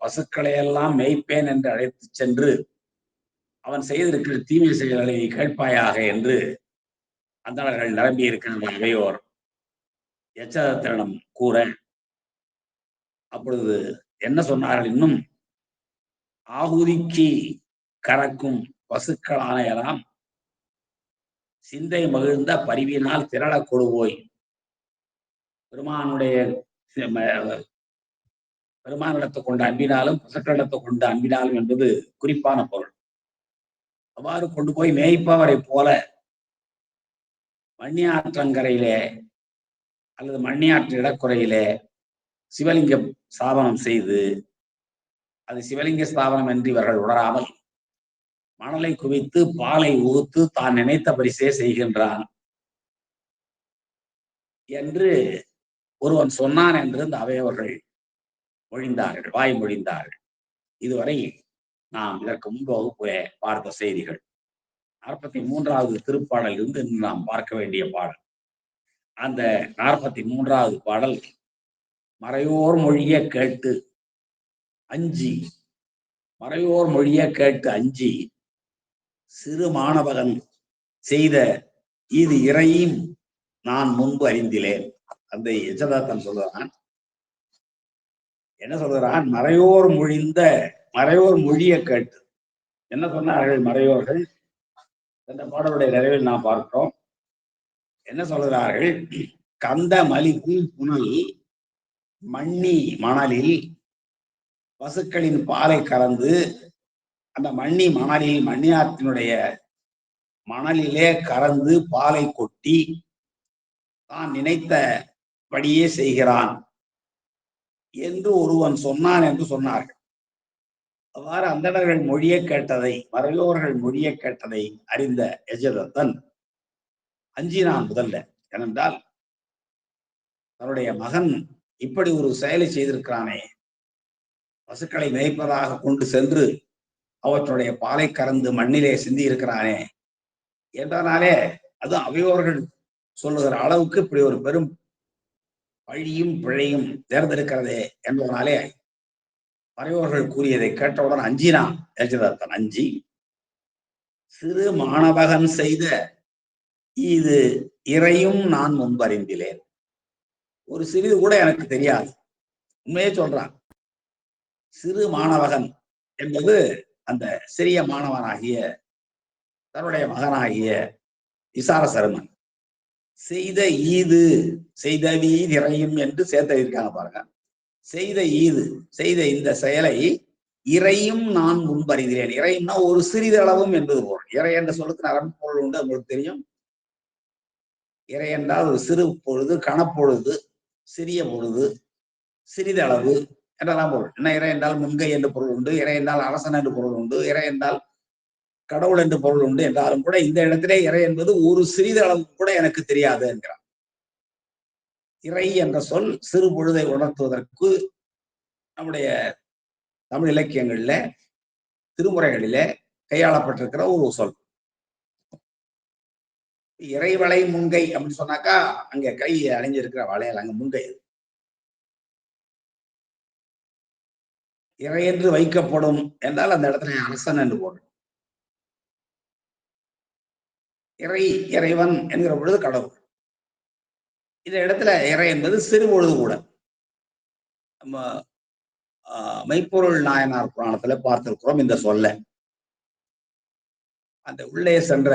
பசுக்களை எல்லாம் மேய்ப்பேன் என்று அழைத்து சென்று அவன் செய்திருக்கிற தீமை செயல்களை கேட்பாயாக என்று அந்தணர்கள் நிரம்பி இருக்கிற அவையோர் எச்சரிடம் கூற, அப்பொழுது என்ன சொன்னார்கள்? இன்னும் ஆகுதிக்கு கறக்கும் பசுக்களான எல்லாம் சிந்தை மகிழ்ந்த பரிவினால் திரள கொடுவோய். பெருமானிடத்தை கொண்ட அன்பினாலும் பசுக்களிடத்தை கொண்ட அன்பினாலும் என்பது குறிப்பான பொருள். அவ்வாறு கொண்டு போய் மேய்ப்பவரை போல மண்ணியாற்றங்கரையிலே அல்லது மண்ணியாற்று இடக்குறையிலே சிவலிங்க ஸ்தாபனம் செய்து, அது சிவலிங்க ஸ்தாபனம் என்று இவர்கள் உணராமல் மணலை குவித்து பாலை ஊத்து தான் நினைத்த பரிசே செய்கின்றான் என்று ஒருவன் சொன்னான் என்று இந்த அவையவர்கள் மொழிந்தார்கள், வாய் மொழிந்தார்கள். இதுவரை நாம் இதற்கு முன்பு வகுப்பிலே பார்த்த செய்திகள். 43வது திருப்பாடல் இருந்து நாம் பார்க்க வேண்டிய பாடல். அந்த 43வது பாடல் மறையோர் மொழிய கேட்டு அஞ்சி, மறையோர் மொழிய கேட்டு அஞ்சி சிறு மாணவகன் செய்த இது இறையும் நான் முன்பு அறிந்திலேன். அந்த எஜதாத்தன் சொல்றான், என்ன சொல்கிறான்? மறையோர் மொழிய கேட்டு என்ன சொன்னார்கள் மறையோர்கள்? இந்த பாடலுடைய நிறைவில் நாம் பார்க்கிறோம். என்ன சொல்கிறார்கள்? கந்த மலிப்பு புனல் மண்ணி மணலில் பசுக்களின் பாலை கலந்து அந்த மண்ணி மணலில் மண்ணியாற்றினுடைய மணலிலே கலந்து பாலை கொட்டி தான் நினைத்தபடியே செய்கிறான் என்று ஒருவன் சொன்னான் என்று சொன்னார்கள். அவ்வாறு அந்தணர்கள் மொழியை கேட்டதை, மறையோர்கள் மொழியை கேட்டதை அறிந்த எஜதத்தன் அஞ்சினான் முதல்ல. ஏனென்றால் தன்னுடைய மகன் இப்படி ஒரு செயலை செய்திருக்கிறானே, பசுக்களை மேய்ப்பதாக கொண்டு சென்று அவற்றுடைய பாலை கறந்து மண்ணிலே சிந்தி இருக்கிறானே என்றனாலே, அது அவையோர்கள் சொல்லுகிற அளவுக்கு இப்படி ஒரு பெரும் பழியும் பிழையும் தேர்ந்தெடுக்கிறதே என்பதனாலே மறையோர்கள் கூறியதை கேட்டவுடன் அஞ்சினான் எஜதத்தன். அஞ்சி சிறு மாணவகன் செய்த இது இறையும் நான் முன்பறிந்திலேன். ஒரு சிறிது கூட எனக்கு தெரியாது. உண்மையே சொல்றான். சிறு மாணவகன் என்பது அந்த சிறிய மாணவனாகிய தன்னுடைய மகனாகிய விசார சருமன் செய்த ஈது செய்தவி இறையும் என்று சேர்த்திருக்காங்க பாருங்க. செய்த ஈது, செய்த இந்த செயலை இறையும் நான் முன்பறிகிறேன். இறையும்னா ஒரு சிறிதளவும் என்பது பொருள். இறை என்ற சொல்லுக்கு நரம்பு பொருள் உண்டு, உங்களுக்கு தெரியும். இறை என்றால் ஒரு சிறு பொழுது, கணப்பொழுது, சிறிய பொழுது, சிறிதளவு என்றெல்லாம் பொருள். என்ன இறை என்றால் முன்கை என்று பொருள் உண்டு, இறை என்றால் அரசன் என்று பொருள் உண்டு, இறை என்றால் கடவுள் என்று பொருள் உண்டு என்றாலும் கூட இந்த இடத்திலே இறை என்பது ஒரு சிறிதளவு கூட எனக்கு தெரியாது என்கிறார். இறை என்ற சொல் சிறு பொழுதை உணர்த்துவதற்கு நம்முடைய தமிழ் இலக்கியங்களில, திருமுறைகளிலே கையாளப்பட்டிருக்கிற ஒரு சொல். இறைவளை முன்கை அப்படின்னு சொன்னாக்கா அங்க கை அணிஞ்சிருக்கிற வளையல் அங்க முன்கை. இறை என்று வைக்கப்படும் என்றால் அந்த இடத்துல அரசன் என்று பொருள். இறை, இறைவன் என்கிற பொழுது கடவுள். இந்த இடத்துல இறை என்பது சிறு பொழுது கூட. நம்ம மெய்ப்பொருள் நாயனார் புராணத்துல பார்த்திருக்கிறோம் இந்த சொல்ல. அந்த உள்ளே சென்ற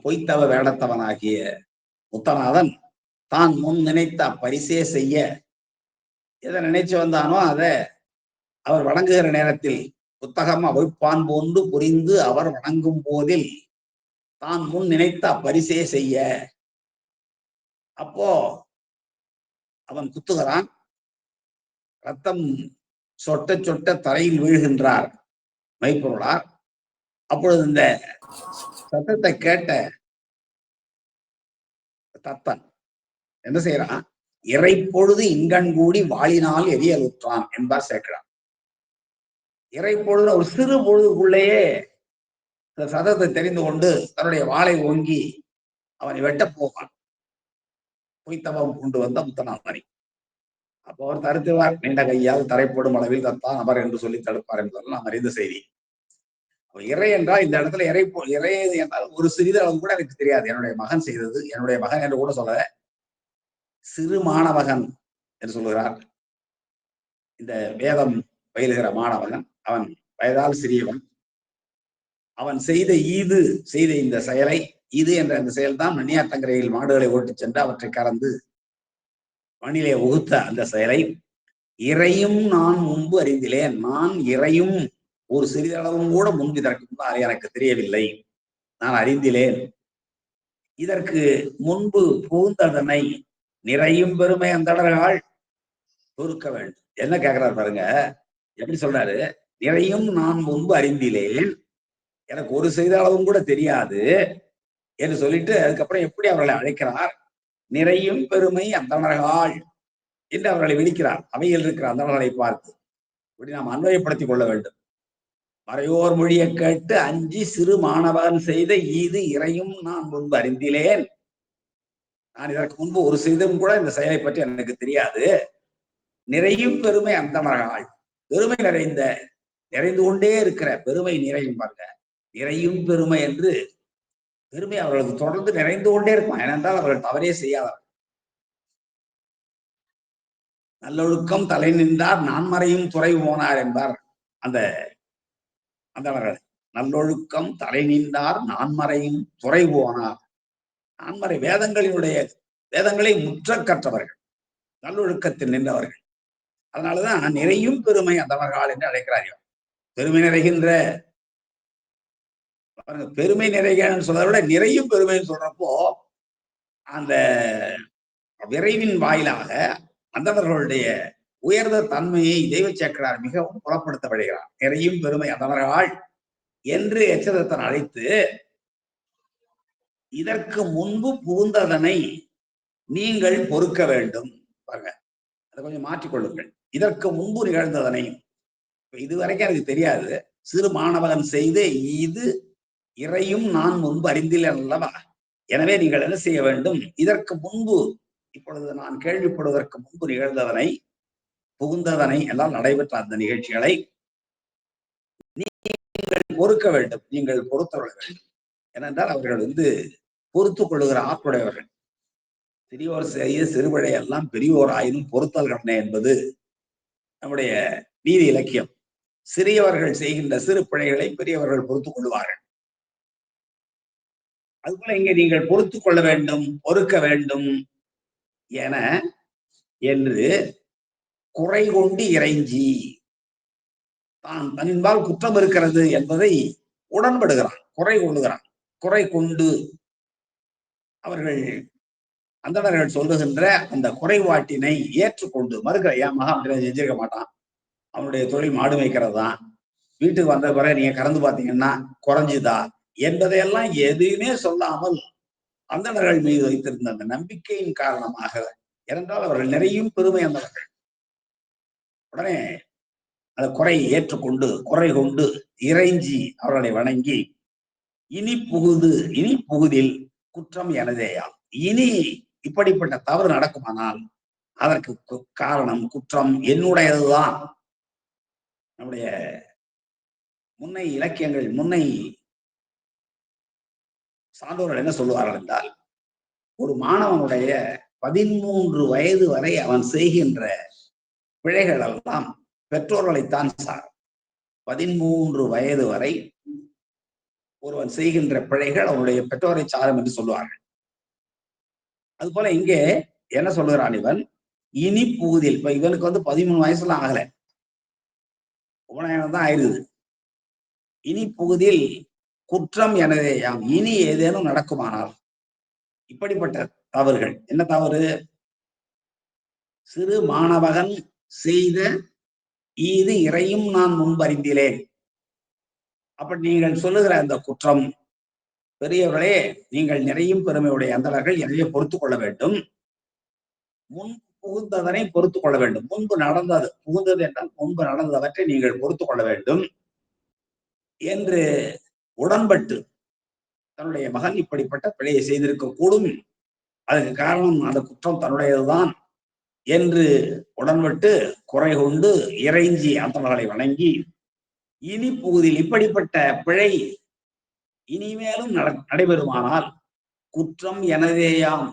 பொய்த்தவ வேடத்தவனாகிய முத்தநாதன் தான் முன் நினைத்த பரிசே செய்ய எதை நினைச்சு வந்தானோ அதை அவர் வணங்குகிற நேரத்தில் புத்தகம் அவிழ்ப்பான் போன்று புரிந்து அவர் வணங்கும் போதில் தான் முன் நினைத்த பரிசே செய்ய. அப்போ அவன் குத்துகிறான். ரத்தம் சொட்ட சொட்ட தரையில் வீழ்கின்றார் மெய்ப்பொருளார். அப்பொழுது இந்த சத்தத்தை கேட்ட தத்தன் என்ன செய்யறான்? இறை பொழுது இங்கண் கூடி வாளினால் எரியலுற்றான் என்பார் சேர்க்கிறான். இறை பொழுது ஒரு சிறு பொழுதுக்குள்ளேயே இந்த சதத்தை தெரிந்து கொண்டு தன்னுடைய வாளை ஓங்கி அவனை வெட்ட போவான். பொய்த்தவம் கொண்டு வந்த முத்தநாதனை. அப்போ அவர் தடுத்துவார். நீண்ட கையால் தரைப்படும் அளவில் தத்தான் நபர் என்று சொல்லி தடுப்பார் என்பதெல்லாம் நாம் அறிந்த செய்தி. இறை என்றால் இந்த இடத்துல இறை என்றால் ஒரு சிறிதளவு கூட எனக்கு தெரியாது. என்னுடைய மகன் செய்தது, என்னுடைய மகன் என்று கூட சொல்ல, சிறு மாணவகன் என்று சொல்லுகிறார். இந்த வேதம் பயிலுகிற மாணவன், அவன் வயதால் சிறியவன். அவன் செய்த இந்த செயலை, இது என்ற அந்த செயல்தான் மணியாற்றங்கரையில் மாடுகளை ஓட்டிச் சென்று அவற்றை கறந்து மணிலே உகுத்த அந்த செயலை இறையும் நான் முன்பு அறிந்திலேன். நான் இறையும் ஒரு சிறிதளவும் கூட முன்பு இதற்கு முன்னால் எனக்கு தெரியவில்லை, நான் அறிந்திலேன். இதற்கு முன்பு புகுந்ததனை நிறையும் பெருமை அந்தடர்கள் பொறுக்க வேண்டும். என்ன கேட்கிறார் பாருங்க, எப்படி சொல்றாரு? நிறையும் நான் முன்பு அறிந்திலேன், எனக்கு ஒரு சிறிதளவும் கூட தெரியாது என்று சொல்லிட்டு அதுக்கப்புறம் எப்படி அவர்களை அழைக்கிறார்? நிறையும் பெருமை அந்தணர்கள் என்று அவர்களை விழிக்கிறார். அவையில் இருக்கிற அந்தணர்களை பார்த்து இப்படி நாம் அன்வயப்படுத்திக் கொள்ள வேண்டும். மறையோர் மொழியை கேட்டு அஞ்சி சிறு மாணவன் செய்த ஈது இறையும் நான் முன்பு அறிந்திலேன். நான் இதற்கு முன்பு ஒரு செய்தும் கூட இந்த செயலை பற்றி எனக்கு தெரியாது. நிறையும் பெருமை அந்தணர்கள், பெருமை நிறைந்து கொண்டே இருக்கிற பெருமை நிறையும் பாருங்க. நிறையும் பெருமை என்று பெருமை அவர்களுக்கு தொடர்ந்து நிறைந்து கொண்டே இருக்கும். ஏனென்றால் அவர்கள் தவறே செய்யாதவர். நல்லொழுக்கம் தலை நின்றார் நான்மறையும் துறை போனார் என்பார் அந்த அந்தவர்கள். நல்லொழுக்கம் தலை நின்றார் நான்மறையும் துறை போனார். நான்மறை வேதங்களை முற்ற கற்றவர்கள், நல்லொழுக்கத்தில் நின்றவர்கள். அதனாலதான் நிறையும் பெருமை அந்தவர்கள் என்று அழைக்கிறார்கள். பெருமை நிறைகின்ற, பெருமை நிறைகிறன்னு சொல்றதை விட நிறையும் பெருமைன்னு சொல்றப்போ அந்த விரைவின் வாயிலாக அந்தவர்களுடைய உயர்ந்த தன்மையை தெய்வ சேக்கரார் மிகவும் புலப்படுத்த விடுகிறார். நிறையும் பெருமை அந்தவர்கள் என்று எச்சரித்தன் அழைத்து, இதற்கு முன்பு புகுந்ததனை நீங்கள் பொறுக்க வேண்டும். பாருங்க, அதை கொஞ்சம் மாற்றிக்கொள்ளுங்கள். இதற்கு முன்பு நிகழ்ந்ததனை, இதுவரைக்கும் எனக்கு தெரியாது, சிறு மாணவன் செய்து இது இறையும் நான் முன்பு அறிந்தில்லை அல்லவா. எனவே நீங்கள் என்ன செய்ய வேண்டும்? இதற்கு முன்பு, இப்பொழுது நான் கேள்விப்படுவதற்கு முன்பு நிகழ்ந்ததனை, புகுந்ததனை எல்லாம் நடைபெற்ற அந்த நிகழ்ச்சிகளை நீங்கள் பொறுக்க வேண்டும், நீங்கள் பொறுத்தவர்கள் வேண்டும். ஏனென்றால் அவர்கள் பொறுத்துக் கொள்ளுகிற ஆக்குடையவர்கள். சிறியோர் செய்ய சிறுபிழை எல்லாம் பெரியோர் ஆயினும் பொறுத்தல் கடனை என்பது நம்முடைய நீதி இலக்கியம். சிறியவர்கள் செய்கின்ற சிறு பிழைகளை பெரியவர்கள் பொறுத்துக் கொள்வார்கள். அதுபோல இங்கே நீங்கள் பொறுத்துக் கொள்ள வேண்டும், பொறுக்க வேண்டும் என்று குறை கொண்டு இறைஞ்சி, தான் தன்பால் குற்றம் இருக்கிறது என்பதை உடன்படுகிறான், குறை கொள்ளுகிறான். குறை கொண்டு அவர்கள் அந்தணர்கள் சொல்லுகின்ற அந்த குறைபாட்டினை ஏற்றுக்கொண்டு மறுக்கிற, என் மகன் அப்படி செஞ்சிருக்க மாட்டான், அவனுடைய தொழில் மாடு மேய்க்கிறது தான், வீட்டுக்கு வந்த பிறகு நீங்க கறந்து பார்த்தீங்கன்னா குறைஞ்சுதா என்பதையெல்லாம் எதுவுமே சொல்லாமல் அந்தணர்கள் மீது வைத்திருந்த அந்த நம்பிக்கையின் காரணமாக, ஏனென்றால் அவர்கள் நிறையும் பெருமை அந்தவர்கள், உடனே அந்த குறையை ஏற்றுக்கொண்டு குறை கொண்டு இறைஞ்சி அவர்களை வணங்கி, இனி புகுதில் குற்றம் எனதேயா, இனி இப்படிப்பட்ட தவறு நடக்குமானால் அதற்கு காரணம், குற்றம் என்னுடையதுதான். நம்முடைய முன்னை இலக்கியங்கள், முன்னை சான்றோர்கள் என்ன சொல்லுவார்கள் என்றால், ஒரு மாணவனுடைய 13 வயது வரை அவன் செய்கின்ற பிழைகள் எல்லாம் பெற்றோர்களைத்தான் சார். 13 வயது வரை ஒருவன் செய்கின்ற பிழைகள் அவனுடைய பெற்றோரை சாரும் என்று சொல்லுவார்கள். அதுபோல இங்கே என்ன சொல்லுகிறான் இவன்? இனி புகுதில், இப்ப இவனுக்கு 13 வயசுலாம் ஆகல, உபநயனம் தான் ஆயிருது. இனி புகுதில் குற்றம் எனதேயாம், இனி ஏதேனும் நடக்குமானால் இப்படிப்பட்ட தவறுகள். என்ன தவறு? சிறு மாணவகன் செய்த ஈது இறையும் நான் முன்பறிந்திலேன். அப்படி நீங்கள் சொல்லுகிற அந்த குற்றம், பெரியவர்களே நீங்கள் நிறையும் பெருமையுடைய அந்தணர்கள், எனவே பொறுத்துக் கொள்ள வேண்டும். முன் புகுந்ததனை பொறுத்துக் கொள்ள வேண்டும். முன்பு நடந்தது, புகுந்தது என்றால் முன்பு நடந்தவற்றை நீங்கள் பொறுத்துக் கொள்ள வேண்டும் என்று உடன்பட்டு, தன்னுடைய மகன் இப்படிப்பட்ட பிழையை செய்திருக்க கூடும், அதுக்கு காரணம் அந்த குற்றம் தன்னுடையதுதான் என்று உடன்பட்டு குறை கொண்டு இறைஞ்சி அந்தமர்களை வணங்கி இனி புகுதில் இப்படிப்பட்ட பிழை இனிமேலும் நடைபெறுமானால் குற்றம் எனதேயாம்,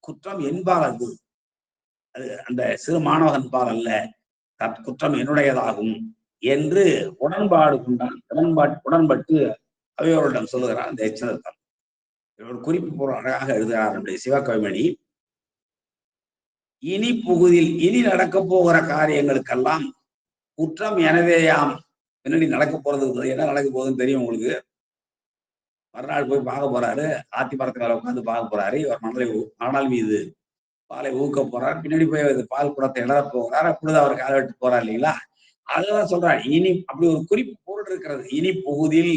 குற்றம் என்பால் அது அந்த சிறு மாணவன் பால் அல்ல, குற்றம் என்னுடையதாகும் என்று உடன்பாடு கொண்டான். உடன்பட்டு அவையோரிடம் சொல்லுகிறார் அந்த எச்சனத்தான். ஒரு குறிப்பு பொருள் அழகாக எழுதுகிறார் நம்முடைய சிவகவிமணி. இனி புகுதில் இனி நடக்க போகிற காரியங்களுக்கெல்லாம் குற்றம் எனதேயாம். பின்னாடி நடக்க போறது என்ன நடக்க போகுதுன்னு தெரியும் உங்களுக்கு. மறுநாள் போய் பார்க்க போறாரு, ஆத்தி மரத்துக்கால உட்காந்து பார்க்க போறாரு. இவர் மணல் மீது பாலை ஊக்க போறாரு. பின்னாடி போய் பால் குடத்தை இட போகிறார். அப்பொழுது அவர் காலை விட்டு போறார் இல்லைங்களா. அதுதான் சொல்றாரு. இனி அப்படி ஒரு குறிப்பு பொருள் இருக்கிறது. இனி புகுதில்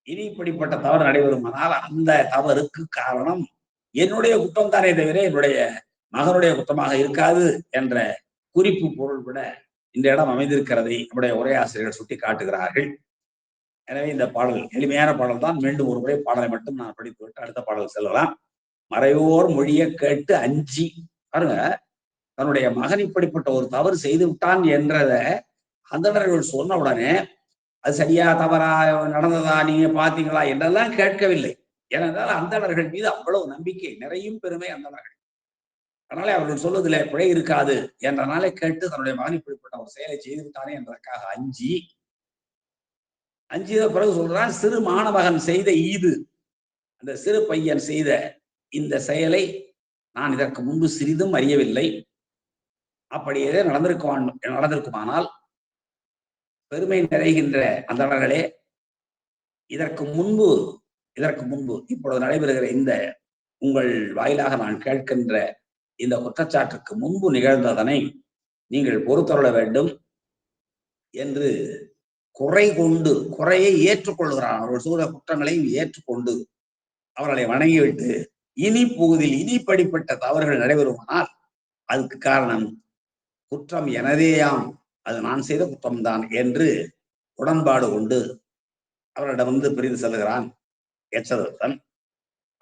இனி இப்படிப்பட்ட தவறு நடைபெறுமானால் அந்த தவறுக்கு காரணம் என்னுடைய குற்றம் தானே தவிர என்னுடைய மகனுடைய குற்றமாக இருக்காது என்ற குறிப்பு பொருள் விட இந்த இடம் அமைந்திருக்கிறதை நம்முடைய உரையாசிரியர்கள் சுட்டி காட்டுகிறார்கள். எனவே இந்த பாடல் எளிமையான பாடல் தான். மீண்டும் ஒரு முறை பாடலை மட்டும் நான் படித்துவிட்டு அடுத்த பாடல் செல்லலாம். மறைவோர் மொழிய கேட்டு அஞ்சி, பாருங்க, தன்னுடைய மகன் இப்படிப்பட்ட ஒரு தவறு செய்து விட்டான் என்றத அந்தணர்கள் சொன்ன உடனே அது சரியா தவறா நடந்ததா நீங்க பாத்தீங்களா என்றெல்லாம் கேட்கவில்லை. ஏனென்றால் அந்தணர்கள் மீது அவ்வளவு நம்பிக்கை, நிறையும் பெருமை அந்தணர்கள். அதனாலே அவர்கள் சொல்வதில் பிழை இருக்காது என்றனாலே கேட்டு தன்னுடைய மகன் இப்படிப்பட்ட ஒரு செயலை செய்து விட்டானே என்பதற்காக அஞ்சிய பிறகு சொல்றான், சிறு மாணவகன் செய்த ஈது, அந்த சிறு பையன் செய்த இந்த செயலை நான் இதற்கு முன்பு சிறிதும் அறியவில்லை. அப்படியே நடந்திருக்குமானால் பெருமை நிறைகின்ற அந்தணர்களே, இதற்கு முன்பு இப்பொழுது நடைபெறுகிற இந்த உங்கள் வாயிலாக நான் கேட்கின்ற இந்த குற்றச்சாட்டுக்கு முன்பு நிகழ்ந்ததனை நீங்கள் பொறுத்தருள வேண்டும் என்று குறை கொண்டு, குறையை ஏற்றுக்கொள்கிறான். அவர்கள் சூழ குற்றங்களையும் ஏற்றுக்கொண்டு அவர்களை வணங்கிவிட்டு இனி புகுதில் இனிப்படிப்பட்ட தவறுகள் நடைபெறுமானால் அதுக்கு காரணம் குற்றம் எனதேயாம், அது நான் செய்த குற்றம்தான் என்று உடன்பாடு கொண்டு அவரிடம் வந்து பிரிந்து செல்கிறான் எச்சதத்தன்.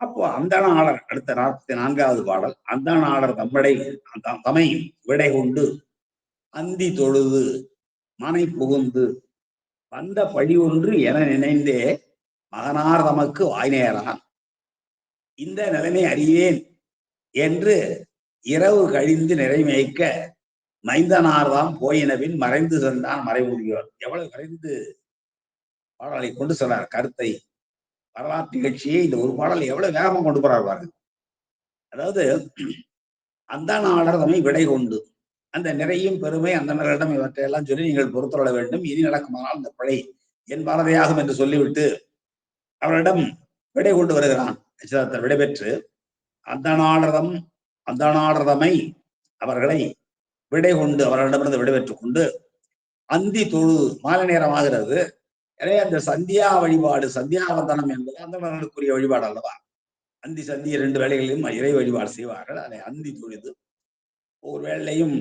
அப்போ அந்தணாளர் அடுத்த 44வது பாடல். அந்தணாளர் தமை விடை கொண்டு அந்தி தொழுது மனை புகுந்து வந்த பழி ஒன்று என நினைந்தே மகனார் தமக்கு வாய்நேரான் இந்த நிலைமை அறியேன் என்று இரவு கழிந்து நிறைமேய்க்க மைந்தனார்தான் போயினவின் மறைந்து சென்றான் மறைமுடியோர். எவ்வளவு விரைந்து பாடலை கொண்டு செல்றார். கருத்தை, வரலாற்று நிகழ்ச்சியை இந்த ஒரு பாடல் எவ்வளவு வேகமா கொண்டு போறார் பாருங்க. அதாவது அந்தணாளர் தம்மை விடை கொண்டு, அந்த நிறையும் பெருமை அந்தணர்களிடம் இவற்றையெல்லாம் சொல்லி நீங்கள் பொறுத்துள்ள வேண்டும், இனி நடக்குமானால் அந்த பழி என் பாரதியாகும் என்று சொல்லிவிட்டு அவரிடம் விடை கொண்டு வருகிறான். விடைபெற்று அந்தணாளர்தமை அவர்களை விடை கொண்டு அவர்களிடமிருந்து விடைபெற்றுக் கொண்டு அந்தி தொழு, மாலை நேரம் ஆகிறது. எனவே அந்த சந்தியா வழிபாடு, சந்தியாவந்தனம் என்பது அந்தணர்களுக்குரிய வழிபாடு அல்லவா. அந்தி சந்திய 2 வேளைகளிலும் இறை வழிபாடு செய்வார்கள். அதை அந்தி தொழுது ஒவ்வொரு வேளையும்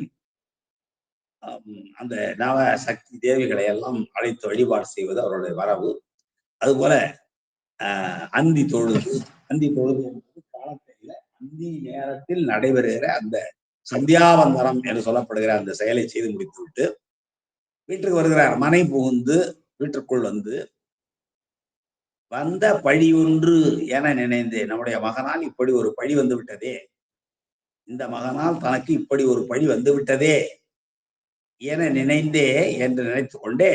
அந்த நவ சக்தி தேவிகளை எல்லாம் அழைத்து வழிபாடு செய்வது அவருடைய வரவு. அதுபோல அந்தி தொழுது என்பது காலத்தில் அந்தி நேரத்தில் நடைபெறுகிற அந்த சந்தியாவந்தனம் என்று சொல்லப்படுகிற அந்த செயலை செய்து முடித்து விட்டு வீட்டுக்கு வருகிறார். மனை புகுந்து வீட்டுக்குள் வந்து வந்த பழி ஒன்று என நினைந்தேன், நம்முடைய மகனால் இப்படி ஒரு பழி வந்து விட்டதே, இந்த மகனால் தனக்கு இப்படி ஒரு பழி வந்து விட்டதே என நினைந்தே என்று நினைத்துக் கொண்டே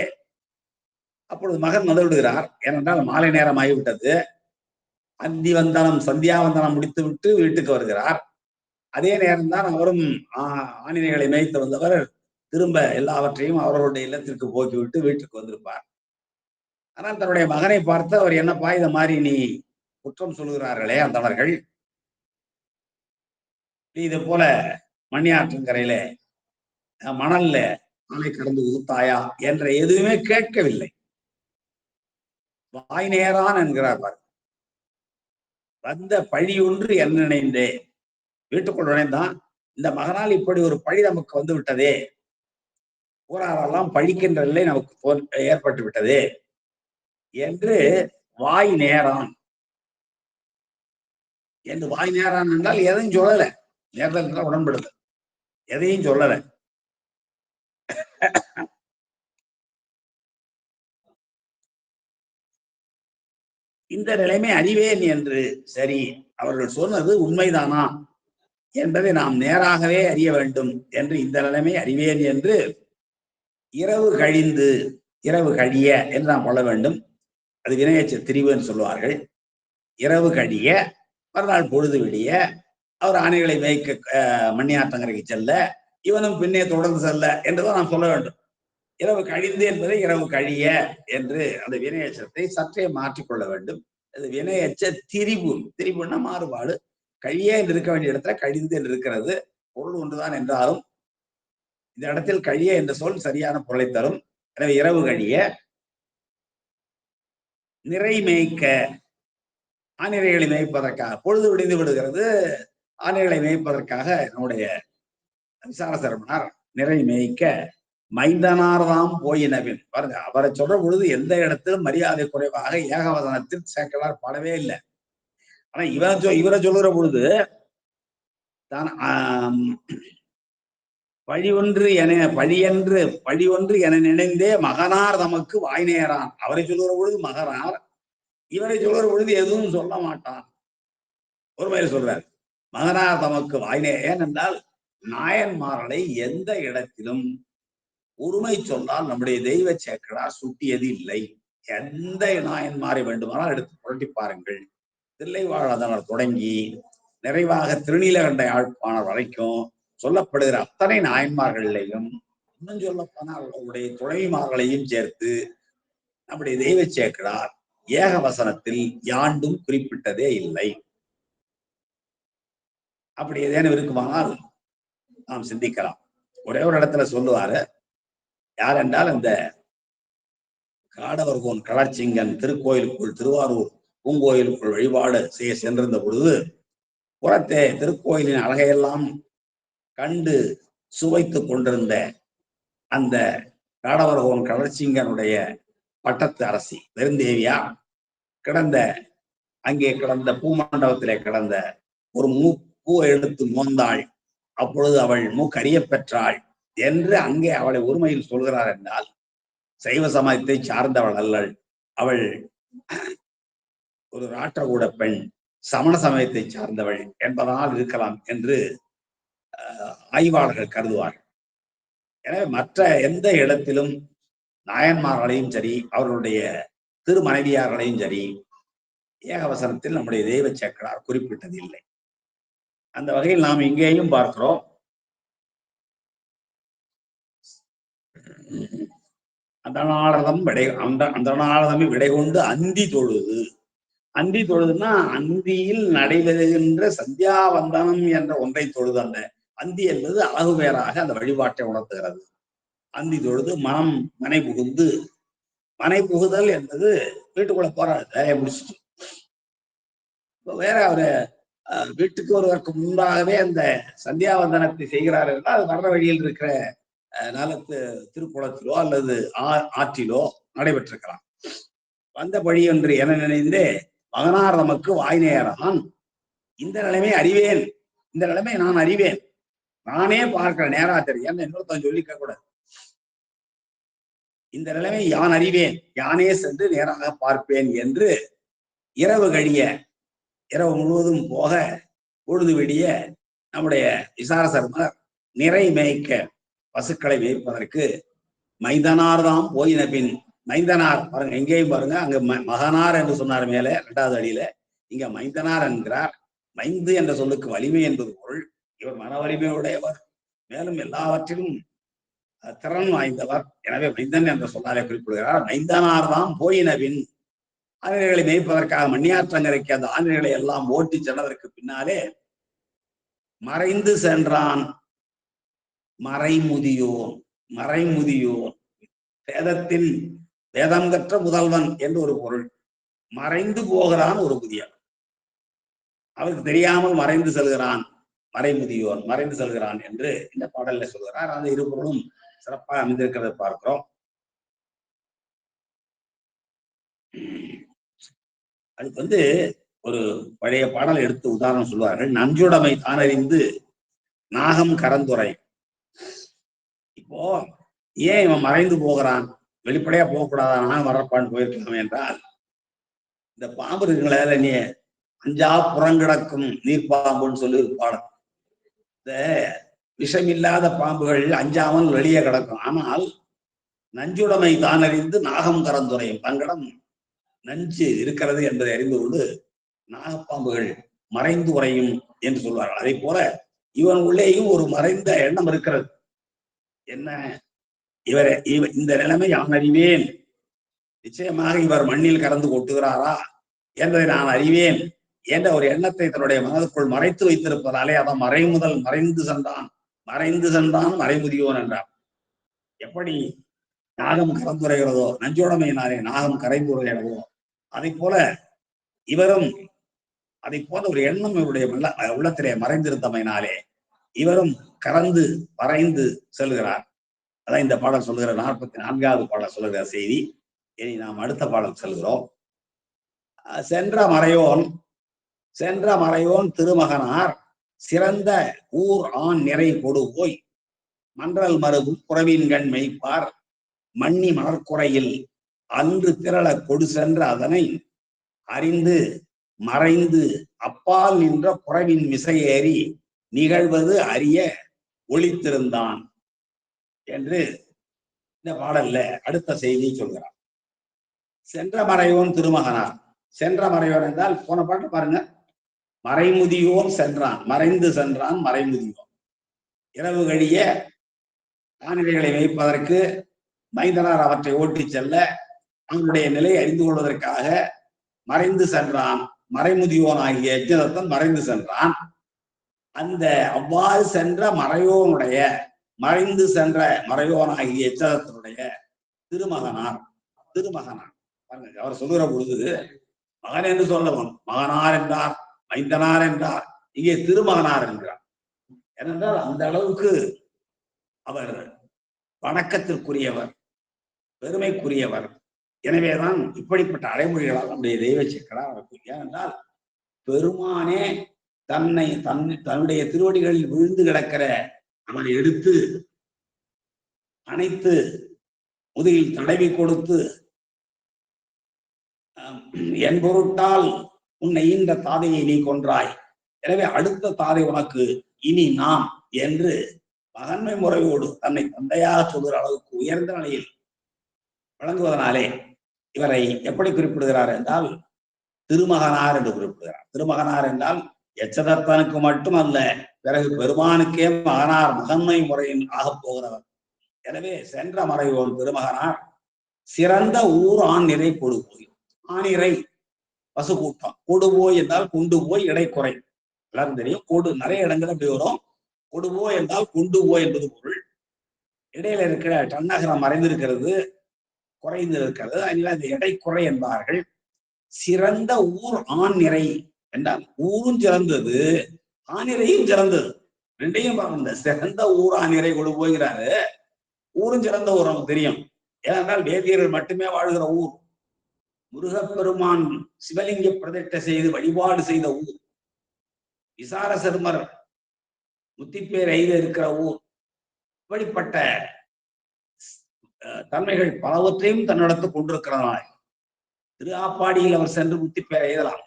அப்பொழுது மகன் வந்து விடுகிறார். ஏனென்றால் மாலை நேரம் ஆகிவிட்டது. அந்திவந்தனம், சந்தியாவந்தனம் முடித்து விட்டு வீட்டுக்கு வருகிறார். அதே நேரம்தான் அவரும் ஆணினைகளை மேய்த்து வந்தவர் திரும்ப எல்லாவற்றையும் அவர்களுடைய இல்லத்திற்கு போக்கிவிட்டு வீட்டுக்கு வந்திருப்பார். ஆனால் தன்னுடைய மகனை பார்த்து அவர், என்னப்பா இதை மாதிரி நீ குற்றம் சொல்கிறார்களே அந்தவர்கள், நீ இதை போல மணியாற்றங்கரையில மணல்ல மலை கடந்து ஊத்தாயா என்ற எதுவுமே கேட்கவில்லை. வாய் நேரான் என்கிறார். வந்த பழி ஒன்று என்ன நினைந்தே, வீட்டுக்குள் நுழைந்தான். இந்த மகனால் இப்படி ஒரு பழி நமக்கு வந்து விட்டதே, ஊராரெல்லாம் பழிக்கின்ற நிலை நமக்கு ஏற்பட்டு விட்டதே என்று வாய் நேரான். என்று வாய் நேரான் என்றால் எதையும் சொல்லல, நேரத்தில் உடன்படுது. எதையும் சொல்லல. இந்த நிலைமை அறிவேன் என்று சரி, அவர்கள் சொன்னது உண்மைதானா என்பதை நாம் நேராகவே அறிய வேண்டும் என்று இந்த நிலைமை அறிவேன் என்று இரவு கழிந்து, இரவு கழிய என்று நாம் கொள்ள வேண்டும். அது வினையச்ச திரிவு என்று சொல்வார்கள். இரவு கழிய மறுநாள் பொழுது விடிய அவர் ஆணைகளை மேய்க்க மண்ணியாற்றங்கரைக்கு செல்ல, இவனும் பின்னே தொடர்ந்து செல்ல என்றுதான் நாம் சொல்ல வேண்டும். இரவு கழிந்து என்பதை இரவு கழிய என்று அந்த வினையச்சத்தை சற்றே மாற்றிக்கொள்ள வேண்டும். அது வினையச்ச திரிவு. திரிவுன்னா மாறுபாடு. கழிய என்று இருக்க வேண்டிய இடத்துல கழிந்து என்று இருக்கிறது. பொருள் ஒன்றுதான் என்றாலும் இந்த இடத்தில் கழிய என்ற சொல் சரியான பொருளை தரும். எனவே இரவு கழிய நிறை மேய்க்க, ஆணிரைகளை மேய்ப்பதற்காக பொழுது விடிந்து விடுகிறது. ஆணிரைகளை மேய்ப்பதற்காக நம்முடைய விசாரசரமனார் நிறை மேய்க்க மைந்தனார்தாம் போயினவின். பாருங்க, அவரை சொல்ற பொழுது எந்த இடத்திலும் மரியாதை குறைவாக ஏகவதனத்தில் சேக்கலார் பாடவே இல்லை. ஆனா இவரை சொல்லுற பொழுது தான் பழி ஒன்று என நினைந்தே மகனார் தமக்கு வாய் நேரான். அவரை சொல்லுற பொழுது மகனார், இவரை சொல்லுற பொழுது எதுவும் சொல்ல மாட்டான். ஒரு மாதிரி சொல்றார், மகனார் தமக்கு வாய்னே. ஏனென்றால் நாயன்மார்களை எந்த இடத்திலும் உரிமை சொன்னால் நம்முடைய தெய்வ சேக்கலார் சுட்டியது இல்லை. எந்த நாயன்மாரை வேண்டுமானால் எடுத்து புரட்டி பாருங்கள். தில்லைவாழாதனர் தொடங்கி நிறைவாக திருநீலகண்ட யாழ்ப்பாணர் வரைக்கும் சொல்லப்படுகிற அத்தனை நாயன்மார்களையும், இன்னும் சொல்ல போனால் அவர்களுடைய துணைமார்களையும் சேர்த்து நம்முடைய தெய்வ சேக்கலார் ஏக வசனத்தில் யாண்டும் குறிப்பிட்டதே இல்லை. அப்படி ஏதேனும் இருக்குமானால் நாம் சிந்திக்கலாம். ஒரே ஒரு இடத்துல சொல்லுவாரு, யார் என்றால் இந்த காடவர்கோன் களர்ச்சிங்கன் திருக்கோயிலுக்குள், திருவாரூர் பூங்கோயிலுக்குள் வழிபாடு செய்ய சென்றிருந்த பொழுது புறத்தே திருக்கோயிலின் அழகையெல்லாம் கண்டு சுவைத்துக் கொண்டிருந்த அந்த காடவர்கோன் களர்ச்சிங்கனுடைய பட்டத்து அரசி பெருந்தேவியா கிடந்த, அங்கே கிடந்த பூமண்டபத்திலே கிடந்த ஒரு பூவை எடுத்து மோந்தாள். அப்பொழுது அவள் மூக்கறிய பெற்றாள் என்று அங்கே அவளை உரிமையில் சொல்கிறார் என்றால் சைவ சமயத்தை சார்ந்தவள் அல்லள். அவள் ஒரு ராட்டகூட பெண், சமண சமயத்தை சார்ந்தவள் என்பதனால் இருக்கலாம் என்று ஆய்வாளர்கள் கருதுவார்கள். எனவே மற்ற எந்த இடத்திலும் நாயன்மார்களையும் சரி, அவர்களுடைய திருமனைவியார்களையும் சரி ஏகவசனத்தில் நம்முடைய தெய்வ சேக்கலார் குறிப்பிட்டது இல்லை. அந்த வகையில் நாம் இங்கேயும் பார்க்கிறோம். அந்தநாளதம் விடை கொண்டு அந்தி தொழுது. அந்தி தொழுதுன்னா அந்தியில் நடைபெறுகின்ற சந்தியாவந்தனம் என்ற ஒன்றை தொழுது. அந்த அந்தி என்பது அழகு பேராக அந்த வழிபாட்டை உணர்த்துகிறது. அந்தி தொழுது மனம் மனை புகுந்து, மனை புகுதல் என்பது வீட்டுக்குள்ள போறாரு வேலையை முடிச்சுட்டு. வேற அவரு வீட்டுக்கு வருவதற்கு முன்பாகவே அந்த சந்தியாவந்தனத்தை செய்கிறார் என்றால் அது வர்ற வழியில் இருக்கிற நலத்து திருக்குளத்திலோ அல்லது ஆற்றிலோ நடைபெற்றிருக்கலாம். வந்த பழி என்று என நினைந்து மகனார் நமக்கு வாய் நேரான். இந்த நிலைமை அறிவேன், இந்த நிலைமை நான் அறிவேன், நானே பார்க்கிற நேரா தெரியும், இன்னொருத்தன் சொல்லிக்க கூடாது. இந்த நிலைமை யான் அறிவேன், யானே சென்று நேராக பார்ப்பேன் என்று இரவு கழிய, இரவு முழுவதும் போக பொழுது விடிய நம்முடைய விசாரசர்மர் நிறை மேய்க்க, பசுக்களை மேய்ப்பதற்கு மைந்தனார் தான் போயின பின். மைந்தனார் பாருங்க, எங்கேயும் பாருங்க, அங்க மகனார் என்று சொன்னார் மேல 2வது அடியில, இங்க மைந்தனார் என்கிறார். மைந்து என்ற சொல்லுக்கு வலிமை என்பது பொருள். இவர் மன வலிமையுடையவர், மேலும் எல்லாவற்றிலும் திறன் வாய்ந்தவர். எனவே மைந்தன் என்ற சொன்னாலே குறிப்பிடுகிறார். மைந்தனார் தான் போயின பின், ஆணிரைகளை மேய்ப்பதற்காக மண்ணியாற்றங்கரைக்கு அந்த ஆணிரைகளை எல்லாம் ஓட்டி சென்றதற்கு பின்னாலே மறைந்து சென்றான். மறைமுதியோன், மறைமுதியோன் வேதத்தின் வேதம் கற்ற முதல்வன் என்று ஒரு பொருள். மறைந்து போகிறான் ஒரு முதியவன், அவருக்கு தெரியாமல் மறைந்து செல்கிறான். மறைமுதியோன் மறைந்து செல்கிறான் என்று இந்த பாடல்ல சொல்கிறார். அந்த இரு பொருளும் சிறப்பாக அமைந்திருக்கிறத பார்க்கிறோம். அதுக்கு ஒரு பழைய பாடலை எடுத்து உதாரணம் சொல்வார்கள். நஞ்சுடைமை தானறிந்து நாகம் கரந்துரை. அப்போ ஏன் இவன் மறைந்து போகிறான்? வெளிப்படையா போகக்கூடாதா? நான் வரப்பான்னு போயிருக்கலாமே என்றால், இந்த பாம்பு இருக்குங்களே, நீ அஞ்சா புறங்கிடக்கும் நீர்ப்பாம்புன்னு சொல்லி ஒரு பாடம். இந்த விஷமில்லாத பாம்புகள் அஞ்சாமல் வெளியே கிடக்கும். ஆனால் நஞ்சுடைமை தான் அறிந்து நாகம் கரந்துரையும். தங்களிடம் நஞ்சு இருக்கிறது என்பதை அறிந்து கொண்டு நாகப்பாம்புகள் மறைந்து உரையும் என்று சொல்வார்கள். அதே போல இவன் உள்ளேயும் ஒரு மறைந்த எண்ணம் இருக்கிறது. என்ன? இந்த நிலைமை யான் அறிவேன். நிச்சயமாக இவர் மண்ணில் கறந்து கொட்டுகிறாரா என்பதை நான் அறிவேன் என்ற ஒரு எண்ணத்தை தன்னுடைய மனதுக்குள் மறைத்து வைத்திருப்பதாலே அதான் மறைமுதல் மறைந்து சென்றான் மறைமுதியோன் என்றார். எப்படி நாகம் கறந்துரைகிறதோ, நஞ்சோடமையினாலே நாகம் கரைந்துரைகிறதோ, அதை போல இவரும் அதை போல ஒரு எண்ணம் இவருடைய உள்ளத்திலே மறைந்திருந்தமையினாலே இவரும் கறந்து மறைந்து செல்கிறார். அதான் இந்த பாடல் சொல்லுகிற 44வது பாடல் சொல்லுகிற செய்தி. இனி நாம் அடுத்த பாடல் செல்கிறோம். சென்ற மறையோன் திருமகனார் சிறந்த ஊர் ஆண் நிறை கொடு போய் மன்றல் மருகும் புறவின்கண் மெய்ப்பார் மண்ணி மணற்குறையில் அன்று திரள கொடு சென்ற அதனை அறிந்து மறைந்து அப்பால் நின்ற புறவின் மிசையேறி நிகழ்வது அறிய ஒளித்திருந்தான் என்று இந்த பாடல்ல அடுத்த செய்தியை சொல்கிறார். சென்ற மறையோன் திருமகனார். சென்ற மறையோன் என்றால் போன பாட்டு பாருங்க, மறைமுதியோன் சென்றான், மறைந்து சென்றான் மறைமுதியோன். இரவு கழிய காணிரைகளை வைப்பதற்கு மைந்தனார் அவற்றை ஓட்டிச் செல்ல அவனுடைய நிலையை அறிந்து கொள்வதற்காக மறைந்து சென்றான். மறைமுதியோன் ஆகிய யஜ்ஞதத்தன் மறைந்து சென்றான். அந்த அவ்வாறு சென்ற மறைந்து சென்ற மறையோன் ஆகிய யஜ்ஞதத்தனுடைய திருமகனார். அவர் சொல்லுகிற பொழுது மகன் என்று சொல்லவும் மகனார் என்றார், மைந்தனார் என்றார், இங்கே திருமகனார் என்கிறார். ஏனென்றால் அந்த அளவுக்கு அவர் வணக்கத்திற்குரியவர், பெருமைக்குரியவர். எனவேதான் இப்படிப்பட்ட அடைமொழிகளால் நம்முடைய தெய்வ சிக்கலார் வரக்கூடிய. ஏனென்றால் பெருமானே தன்னுடைய திருவடிகளில் விழுந்து கிடக்கிற அவனை எடுத்து அணைத்து முதுகில் தடவி கொடுத்து என் பொருட்டால் உன்னை ஈன்ற தாதையை நீ கொன்றாய், எனவே அடுத்த தாதை உனக்கு இனி நாம் என்று மகன்மை முறையோடு தன்னை தந்தையாக சொல்கிற அளவுக்கு உயர்ந்த நிலையில் வழங்குவதனாலே இவரை எப்படி குறிப்பிடுகிறார் என்றால் திருமகனார் என்று குறிப்பிடுகிறார். திருமகனார் என்றால் யட்சதத்தனுக்கு மட்டுமல்ல, பிறகு பெருமானுக்கே மகனார், மகன்மை முறையில் ஆகப் போகிறவர். எனவே சென்ற மறைவோன் திருமகனார் சிறந்த ஊர் ஆண் நிறை கொடு போய். ஆணிரை பசு கூட்டம். கொடுபோய் என்றால் கொண்டு போய் இடை குறை. எல்லாரும் தெரியும், கொடு நிறைய இடங்கள் அப்படி வரும். கொடுபோய் என்றால் கொண்டு போய் என்பது பொருள். இடையில இருக்கிற டன்னகரம் மறைந்திருக்கிறது, குறைந்து இருக்கிறது, அதனால இந்த இடை குறை என்பார்கள். சிறந்த ஊர் ஆண் நிறை என்றால் ஊரும் சிறந்தது, ஆணிரையும் சிறந்தது. ரெண்டையும் பார்க்க, சிறந்த ஊர் ஆணிரை கொடு போகிறாரு. ஊரும் சிறந்த ஊர் நமக்கு தெரியும். ஏனென்றால் வேதியர்கள் மட்டுமே வாழ்கிற ஊர். முருகப்பெருமான் சிவலிங்க பிரதிஷ்டை செய்து வழிபாடு செய்த ஊர். விசார சர்மர் முத்திப்பேர் எய்த இருக்கிற ஊர். இப்படிப்பட்ட தன்மைகள் பலவற்றையும் தன்னிடத்து கொண்டிருக்கிறதால் திரு ஆப்பாடியில் அவர் சென்று முத்திப்பேர் எய்தலாம்.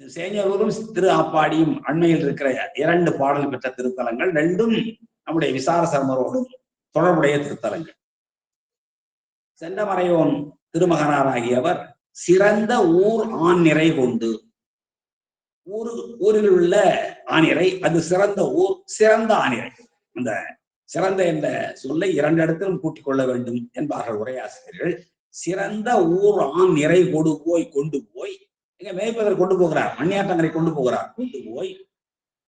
சேஞ்சூரும் திரு ஆப்பாடியும் அண்மையில் இருக்கிற 2 பாடல் பெற்ற திருத்தலங்கள். ரெண்டும் நம்முடைய விசார சர்மரோடும் தொடர்புடைய திருத்தலங்கள். சென்றமறையோன் திருமகனாராகியவர் சிறந்த ஊர் ஆண் நிறை கொண்டு. ஊரில் உள்ள ஆணிரை, அது சிறந்த ஊர், சிறந்த ஆணிரை. அந்த சிறந்த என்ற சொல்லை 2 இடத்திலும் கூட்டிக் கொள்ள வேண்டும் என்பார்கள் உரையாசிரியர்கள். சிறந்த ஊர் ஆண் நிறை கொண்டு போய் எங்க மேய்ப்பதற்கு கொண்டு போகிறார், மண்ணியாட்டங்கரை கொண்டு போகிறார். கொண்டு போய்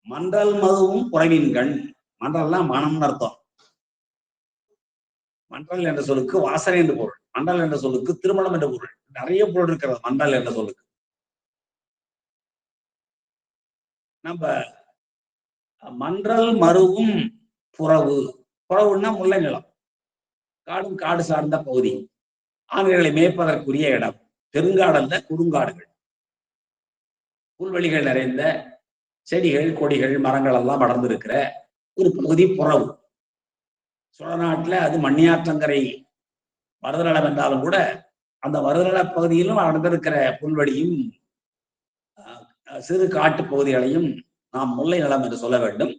மன்றல் மதுவும் புறவின்கண். மன்றல்னா மனம்னு அர்த்தம். மன்றல் என்ற சொல்லுக்கு வாசனை என்று பொருள். மண்டல் என்ற சொல்லுக்கு திருமணம் என்ற பொருள். நிறைய பொருள் இருக்கிறது மண்டல் என்ற சொல்லுக்கு. நம்ம மன்றல் மருவும் புறவு. புறவுன்னா முல்லை நிலம், காடும் காடு சார்ந்த பகுதி, ஆண்களை மேய்ப்பதற்குரிய இடம். பெருங்காடல்ல குறுங்காடுகள், புல்வெளிகள் நிறைந்த செடிகள் கொடிகள் மரங்கள் எல்லாம் வளர்ந்திருக்கிற ஒரு பகுதி புறவு. சோழ நாட்டுல அது மண்ணியாற்றங்கரை மருதநலம் என்றாலும் கூட அந்த மருதநல பகுதியிலும் அடர்ந்திருக்கிற புல்வெளியும் சிறு காட்டு பகுதிகளையும் நாம் முல்லை நிலம் என்று சொல்ல வேண்டும்.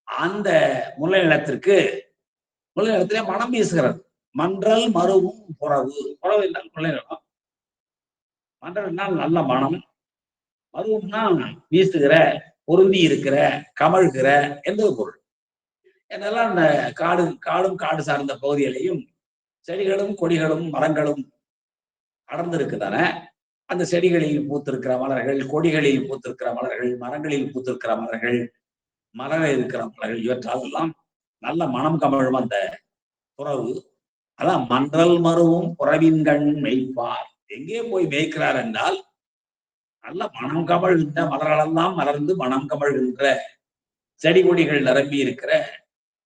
அந்த முல்லை நிலத்திற்கு முல்லை நிலத்திலே மனம் வீசுகிறது. மன்றல் மருவும் புறவு. புறவு என்றால் முல்லை நிலம், மன்றல் என்றால் நல்ல மனம், மருவும்னா வீசுகிற, பொருந்தி இருக்கிற, கமழ்கிற என்பது பொருள். என்னெல்லாம் அந்த காடும் காடு சார்ந்த பகுதிகளையும் செடிகளும் கொடிகளும் மரங்களும் அடர்ந்திருக்குதான. அந்த செடிகளில் பூத்திருக்கிற மலர்கள், கொடிகளில் பூத்திருக்கிற மலர்கள், மரங்களில் பூத்திருக்கிற மலர்கள், மலர இருக்கிற மலர்கள், இவற்றாலெல்லாம் நல்ல மனம் கமழும் அந்த புறவு. அதான் மன்றல் மருவும் புறவின்கண் மெய்ப்பார். எங்கே போய் மேய்க்கிறார் என்றால் நல்ல மனம் கமழ்கின்ற மலர்களெல்லாம் மலர்ந்து மனம் கமழ்கின்ற செடி கொடிகள் நிரம்பி இருக்கிற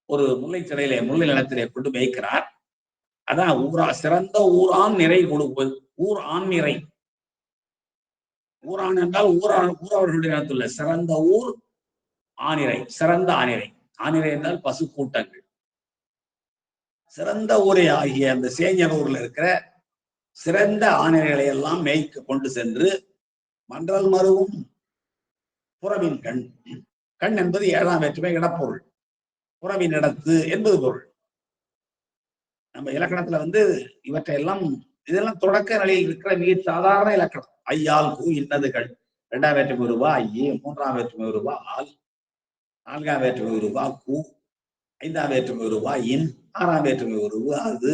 ஒரு முல்லை சிறையிலே முல்லை நிலத்திலே கொண்டு மேய்க்கிறார். அதான் சிறந்த ஊரான் நிறை கொடுப்பது. ஊர் ஆண் நிறை. ஊரான் என்றால் ஊரவர்களுடைய நிலத்துல சிறந்த ஊர் ஆணிரை, சிறந்த ஆணிரை. ஆணிரை என்றால் பசு கூட்டங்கள். சிறந்த ஊரை ஆகிய அந்த சேஞ்சனூர்ல இருக்கிற சிறந்த ஆணிரைகளை எல்லாம் மேய்க்க கொண்டு சென்று மன்றல் மருவும் புறவின் கண். கண் என்பது 7ஆம் வேற்றுமை இடப்பொருள். புறவின் இடத்து என்பது பொருள். நம்ம இலக்கணத்துல இவற்றையெல்லாம் இதெல்லாம் தொடக்க நிலையில் இருக்கிற மிக சாதாரண இலக்கணம். ஐயால் கூ இன்னதுகள். 2ஆம் வேற்றுமை ரூபா ஐயே, 3ஆம் வேற்றுமை ரூபா ஆல், 4ஆம் வேற்றுமை ரூபா கூ, 5ஆம் வேற்றுமை ரூபா இன், 6ஆம் வேற்றுமை ரூபா அது,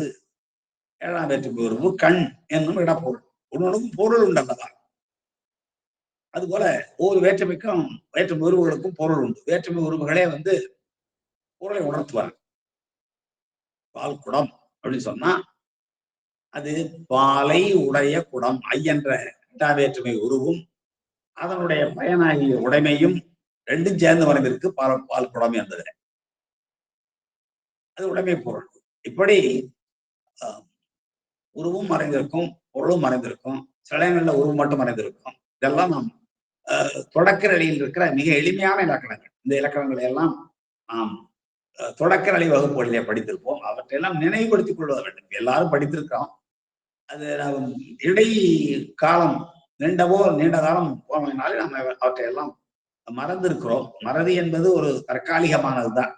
7ஆம் வேற்றுமை ரூபு கண் என்னும் இடப்பொருள். ஒன்னொன்றுக்கும் பொருள் உண்டல்லவா. அதுபோல ஒவ்வொரு வேற்றுமைக்கும் வேற்றுமை உருவுகளுக்கும் பொருள் உண்டு. வேற்றுமை உருவுகளே பொருளை உணர்த்துவார். பால் குடம் அப்படின்னு சொன்னா அது பாலை உடைய குடம். ஐ என்ற 2ஆம் வேற்றுமை உருவும் அதனுடைய பயனாகிய உடைமையும் ரெண்டும் சேர்ந்து மறைந்திருக்கு பால் குடம் என்பது. அது உடைமை பொருள். இப்படி உருவும் மறைந்திருக்கும், பொருளும் மறைந்திருக்கும், சில இடங்கள்ல உருவம் மட்டும் மறைந்திருக்கும். இதெல்லாம் நாம் தொடக்க நிலையில் இருக்கிற மிக எளிமையான இலக்கணங்கள். இந்த இலக்கணங்களை எல்லாம் நாம் தொடக்க நிலை வகுப்புகளிலே படித்திருப்போம். அவற்றையெல்லாம் நினைவுபடுத்திக் கொள்ள வேண்டும். எல்லாரும் படித்திருக்கிறோம். அது இடை காலம் நீண்ட காலம் போனதுனாலே நம்ம அவற்றையெல்லாம் மறந்திருக்கிறோம். மறதி என்பது ஒரு தற்காலிகமானதுதான்,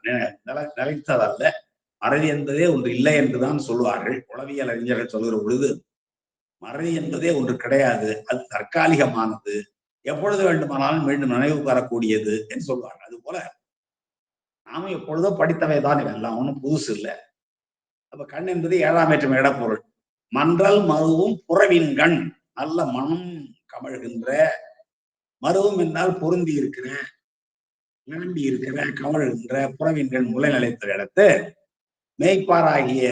நிலைத்ததல்ல. மறதி என்பதே ஒன்று இல்லை என்றுதான் சொல்லுவார்கள். உளவியல் அறிஞர்கள் சொல்கிற பொழுது மறதி என்பதே ஒன்று கிடையாது, அது தற்காலிகமானது, எப்பொழுது வேண்டுமானாலும் மீண்டும் நினைவு பெறக்கூடியது என்று சொல்வார்கள். அது போல நாம எப்பொழுதோ படித்தவைதான் இவெல்லாம், ஒன்றும் புதுசு இல்லை. அப்ப கண் என்பது 7ஆம் வேற்றுமை இடப்பொருள். மன்றல் மருவும் புறவின் கண். நல்ல மனம் கமழ்கின்ற, மருவும் என்றால் பொருந்தி இருக்கிற, நிரம்பி இருக்கிற, கமழ்கின்ற புறவின் கண் முளை நிலைத்த இடத்து மேய்ப்பாராகிய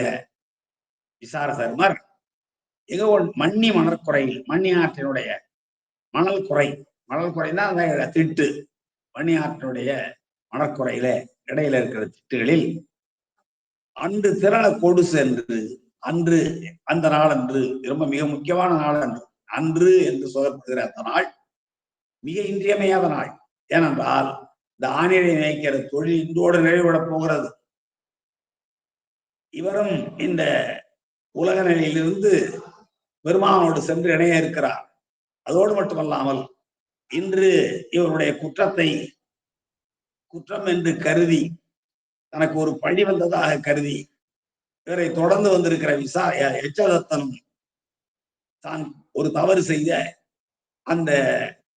விசார சர்மர் மண்ணி மணற்குறையில், மண்ணி ஆற்றினுடைய மணல் குறை. மணல் குறைனா அந்த திட்டு. மண்ணி ஆற்றினுடைய மணற்குறையில இடையில இருக்கிற திட்டுகளில் அன்று திரள கொடு சென்று, அன்று அந்த நாள் அன்று ரொம்ப மிக முக்கியமான நாள் அன்று, அன்று என்று சொல்லப்படுகிற அந்த நாள் மிக இன்றியமையாத நாள். ஏனென்றால் இந்த ஆணிரை நினைக்கிற தொழில் இன்றோடு நிறைவுவிடப் போகிறது. இவரும் இந்த உலக நிலையிலிருந்து பெருமானோடு சென்று இணைய இருக்கிறார். அதோடு மட்டுமல்லாமல் இன்று இவருடைய குற்றம் என்று கருதி, தனக்கு ஒரு பழி வந்ததாக கருதி இவரை தொடர்ந்து வந்திருக்கிற எச்சதத்தனும் தான் ஒரு தவறு செய்த அந்த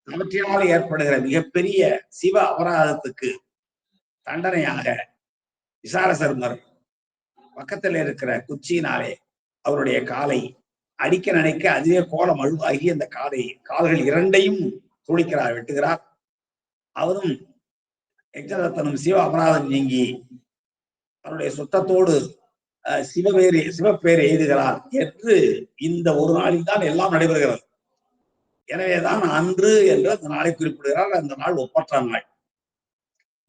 தவற்றினால் ஏற்படுகிற மிகப்பெரிய சிவ அபராதத்துக்கு தண்டனையாக விசாரசர்மர் பக்கத்தில் இருக்கிற குச்சியினாலே அவருடைய காலை அடிக்க நினைக்க அதுவே கோலம் அழுவாகி அந்த கால்கள் இரண்டையும் துடிக்கிறார், வெட்டுகிறார். அவரும் எச்சதத்தனும் சிவ அபராதம் நீங்கி அவருடைய சுத்தத்தோடு சிவப்பேர் எய்துகிறார் என்று இந்த ஒரு நாளில் தான் எல்லாம் நடைபெறுகிறது. எனவேதான் அன்று என்று அந்த நாளை குறிப்பிடுகிறார். அந்த நாள் ஒப்பற்ற நாள்.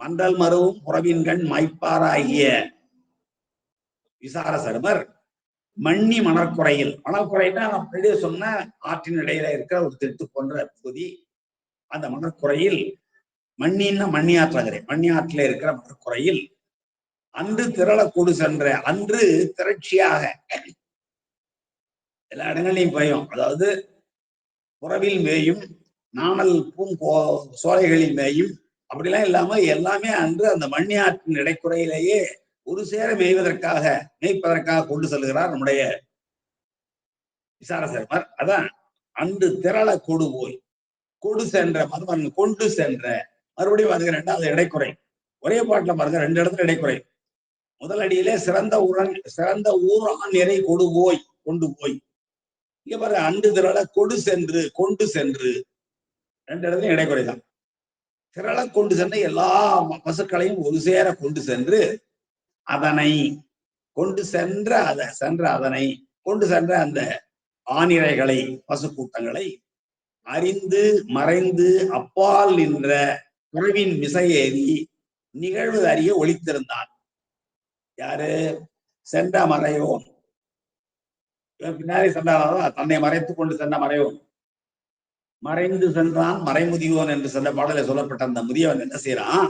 மன்றல் மருவும் புறவின் கண் மைப்பாராகிய விசார சருமர் மண்ணி மணற்குறையில், மணற்குறைன்னா நான் வெளியே சொன்ன ஆற்றின் இடையில இருக்கிற ஒரு திட்டு போன்ற பகுதி. அந்த மணற்குறையில், மண்ணின்னா மண்ணி ஆற்றங்கரை, மண்ணி ஆற்றில இருக்கிற மணற்குறையில் அன்று திரள கொடு சென்ற, அன்று திரட்சியாக எல்லா இடங்களையும் பயம், அதாவது புறவில் மேயும் நாணல் சோலைகளில் மேயும் அப்படிலாம் இல்லாம எல்லாமே அன்று அந்த மண்ணி ஆற்றின் இடைக்குறையிலேயே ஒரு சேர மேய்ப்பதற்காக கொண்டு செல்கிறார் நம்முடைய விசாரசர்மர். அதான் அன்று திரள கொடு போய் கொடு சென்ற மதுமன் கொண்டு சென்ற, மறுபடியும் அதுக்கு ரெண்டாவது இடைக்குறை. ஒரே பாட்டுல பாருங்க, 2 இடத்துல இடைக்குறை. முதல் அடியிலே சிறந்த ஊரான் நிறை கொடு போய் கொண்டு போய், இங்க பாரு அன்று திரள கொடு சென்று கொண்டு சென்று, 2 இடத்துலையும் இடைக்குறைதான். திரள கொண்டு சென்ற எல்லா பசுக்களையும் ஒரு சேர கொண்டு சென்று, அதனை கொண்டு சென்ற அதனை கொண்டு சென்ற அந்த ஆணிரைகளை பசு கூட்டங்களை அறிந்து மறைந்து அப்பால் நின்ற குறைவின் மிசையேறி நிகழ்வு அறிய ஒளித்திருந்தான். யாரு? சென்ற மறையோன். பின்னாடி சென்றால்தான் தன்னை மறைத்துக் கொண்டு சென்ற மறையோன். மறைந்து சென்றான் மறைமுதியோன் என்று சென்ற பாடலை சொல்லப்பட்ட அந்த முதியவன் என்ன செய்யறான்?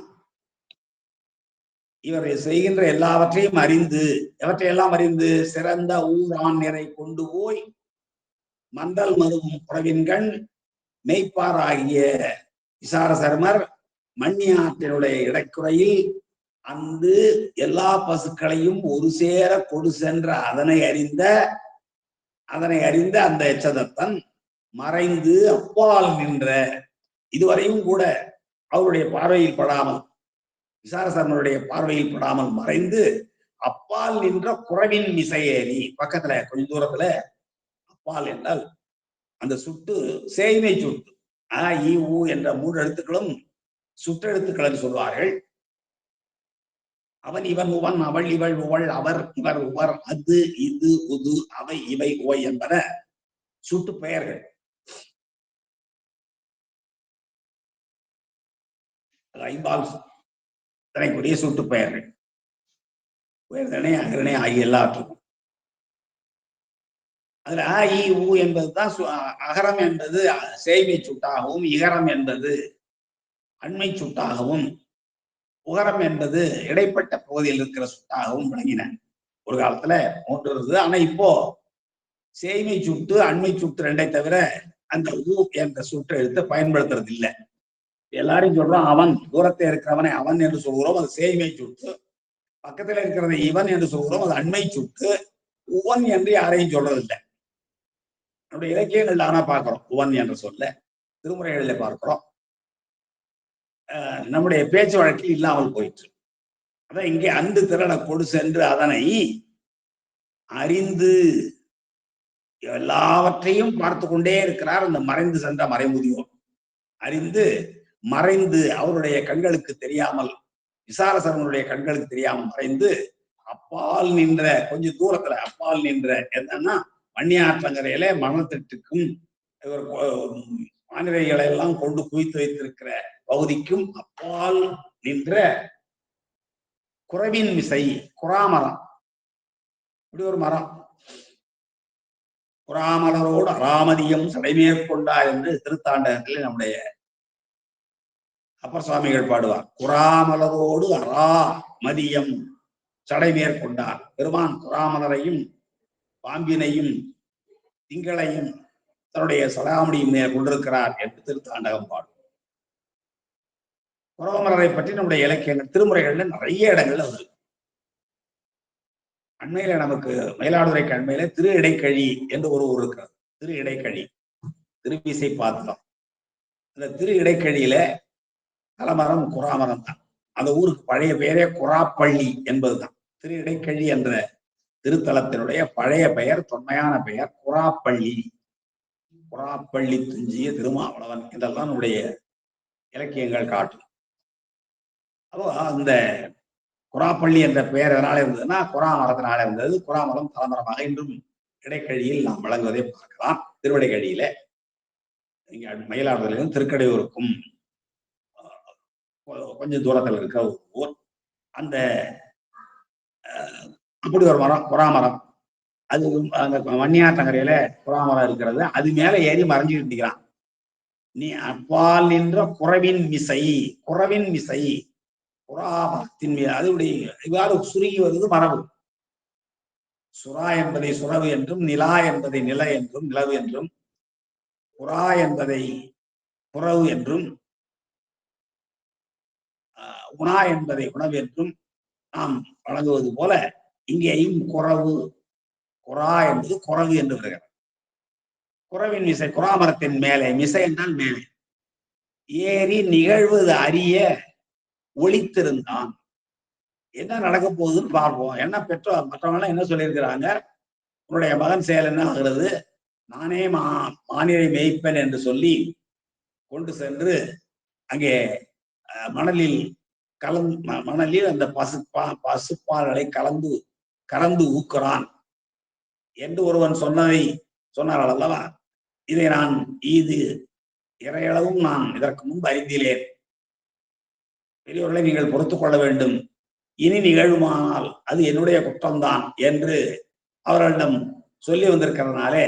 இவர் செய்கின்ற எல்லாவற்றையும் அறிந்து, எவற்றையெல்லாம் அறிந்து? சிறந்த ஊரான் நிறை கொண்டு போய் மந்தல் மருவும் புறவின்கண் மெய்ப்பாராகிய விசாரசர்மர் மண்ணி ஆற்றினுடைய இடைக்குறையில் அந்து எல்லா பசுக்களையும் ஒரு சேர கொடு சென்ற அதனை அறிந்த அந்த எச்சதத்தன் மறைந்து அப்பால் நின்ற, இதுவரையும் கூட அவருடைய பார்வையில் படாமல், விசாரசர்மருடைய பார்வையில் படாமல் மறைந்து அப்பால் நின்ற குறவின் மிசையேறி, பக்கத்துல கொஞ்ச தூரத்துல அப்பால் என்றால் அந்த சுட்டு சேய்மை சுட்டு, அ இ உ என்ற 3 எழுத்துக்களும் சுற்றெழுத்துக்கள் என்று சொல்வார்கள். அவன் இவன் உவன் அவள் இவள் உவள் அவர் இவர் உவர் அது இது உது அவை இவை ஓய் என்பன சுட்டு பெயர்கள். ஐம்பால் தனைக்குரிய சுட்டு பெயர்கள். உயர்தனை அகரணை ஆகிய எல்லாற்றுக்கும். அதுல அ இ உ என்பதுதான் அகரம் என்பது சேய்மை சுட்டாகவும், இகரம் என்பது அண்மை சுட்டாகவும், உகரம் என்பது இடைப்பட்ட பகுதியில் இருக்கிற சுட்டாகவும் விளங்கின. ஒரு காலத்துல 3 இருந்தது. ஆனா இப்போ சேய்மை சுட்டு அண்மை சுட்டு 2ஐ தவிர அந்த ஊ என்ற சுட்டு எழுத்து பயன்படுத்துறது இல்லை. எல்லாரும் சொல்றோம் அவன், தூரத்தை இருக்கிறவனை அவன் என்று சொல்கிறோம், அது சேய்மை சுட்டு. பக்கத்துல இருக்கிறத இவன் என்று சொல்கிறோம், அது அண்மை சுட்டு. உவன் என்று யாரையும் சொல்றதில்லை. நம்முடைய இலக்கியங்கள் ஆனா பார்க்கிறோம் உவன் என்று சொல்ல, திருமுறைகளில் பார்க்கிறோம். நம்முடைய பேச்சு வழக்கில் இல்லாமல் போயிற்று. அதான் இங்கே அன்று திரள கொடு சென்று அதனை அறிந்து எல்லாவற்றையும் பார்த்து கொண்டே இருக்கிறார் அந்த மறைந்து சென்ற மறைமுதியோர். அறிந்து மறைந்து அவருடைய கண்களுக்கு தெரியாமல், விசாரசர்மனுடைய கண்களுக்கு தெரியாமல் மறைந்து அப்பால் நின்ற, கொஞ்சம் தூரத்துல அப்பால் நின்ற, என்னன்னா மண்ணியாற்றங்கரையில மணத்திட்டுக்கும் மாநிலைகளை எல்லாம் கொண்டு குவித்து வைத்திருக்கிற பகுதிக்கும் அப்பால் நின்ற குறவின் மிசை, குறாமரம். இப்படி ஒரு மரம், குறாமலரோடு அராமதியம் சடைமேற்கொண்டார் என்று திருத்தாண்டகத்தில் நம்முடைய அப்பர் சுவாமிகள் பாடுவார். குறாமலரோடு அரா மதியம் சடைமேற்கொண்டார். பெருமான் குறாமலரையும் பாம்பினையும் திங்களையும் தன்னுடைய சடாமுடியும் மேல் கொண்டிருக்கிறார் என்று திருத்தாண்டகம் பாடும். குறவமலரை பற்றி நம்முடைய இலக்கியங்கள் திருமுறைகள்ல நிறைய இடங்கள்ல வருது. அண்மையில நமக்கு மயிலாடுதுறைக்கு அண்மையில திரு இடைக்கழி என்று ஒரு ஊர் இருக்கிறது. திரு இடைக்கழி, திருவிசை பாத்திரம். அந்த திரு இடைக்கழியில தலமரம் குறாமரம் தான். அந்த ஊருக்கு பழைய பெயரே குறாப்பள்ளி என்பதுதான். திரு இடைக்கழி என்ற திருத்தலத்தினுடைய பழைய பெயர், தொன்மையான பெயர் குறாப்பள்ளி. குறாப்பள்ளி துஞ்சிய திருமாவளவன் என்றெல்லாம் நம்முடைய இலக்கியங்கள் காட்டும். அப்போ அந்த குறாப்பள்ளி என்ற பெயர் எதனால இருந்ததுன்னா குறாமரத்தினால இருந்தது. குறாமரம் தலைமரமாக இன்றும் இடைக்கழியில் நாம் வழங்குவதை பார்க்கலாம். திருவிடைக்கழியில இங்க மயிலாடுதுறையிலும் திருக்கடையூருக்கும் கொஞ்சம் தூரத்தில் இருக்கிற ஒரு ஊர். அந்த அப்படி ஒரு மரம் குறாமரம், அது அந்த வன்னியாற்றங்கரையில குறாமரம் இருக்கிறது. அது மேல ஏறி மறைஞ்சுக்கிட்டு இருக்கிறான். நீ அப்பால் நின்ற குறவின் மிசை, குறவின் மிசை, குராமரத்தின் மீது அதனுடைய இவ்வாறு சுருங்கி வருவது மரபு. சுறா என்பதை சுரவு என்றும், நிலா என்பதை நில என்றும், நிலவு என்றும், புறா என்பதை புறவு என்றும், உணா என்பதை உணவு என்றும் நாம் வழங்குவது போல இங்கேயும் குறவு, குறா என்பது குறவு என்று வருகிறது. குறவின் மிசை, குறாமரத்தின் மேலே, மிசை என்றால் மேலே ஏறி நிகழ்வது அறிய ஒளித்திருந்தான். என்ன நடக்க போகுதுன்னு பார்ப்போம். என்ன பெற்றோர் மற்றவங்க எல்லாம் என்ன சொல்லியிருக்கிறாங்க, உன்னுடைய மகன் செயல் என்ன ஆகிறது, நானே மானிடை மேய்ப்பேன் என்று சொல்லி கொண்டு சென்று அங்கே மணலில் மணலில் அந்த பசுப்பால்களை கலந்து ஊக்குறான் என்று ஒருவன் சொன்னார்கள் அல்லவா. இதை நான் இது இறையளவும் நான் இதற்கு முன்பு அறிந்திலேன். பெரியவர்களை நீங்கள் பொறுத்துக் கொள்ள வேண்டும். இனி நிகழுமானால் அது என்னுடைய குற்றம்தான் என்று அவர்களிடம் சொல்லி வந்திருக்கிறதுனாலே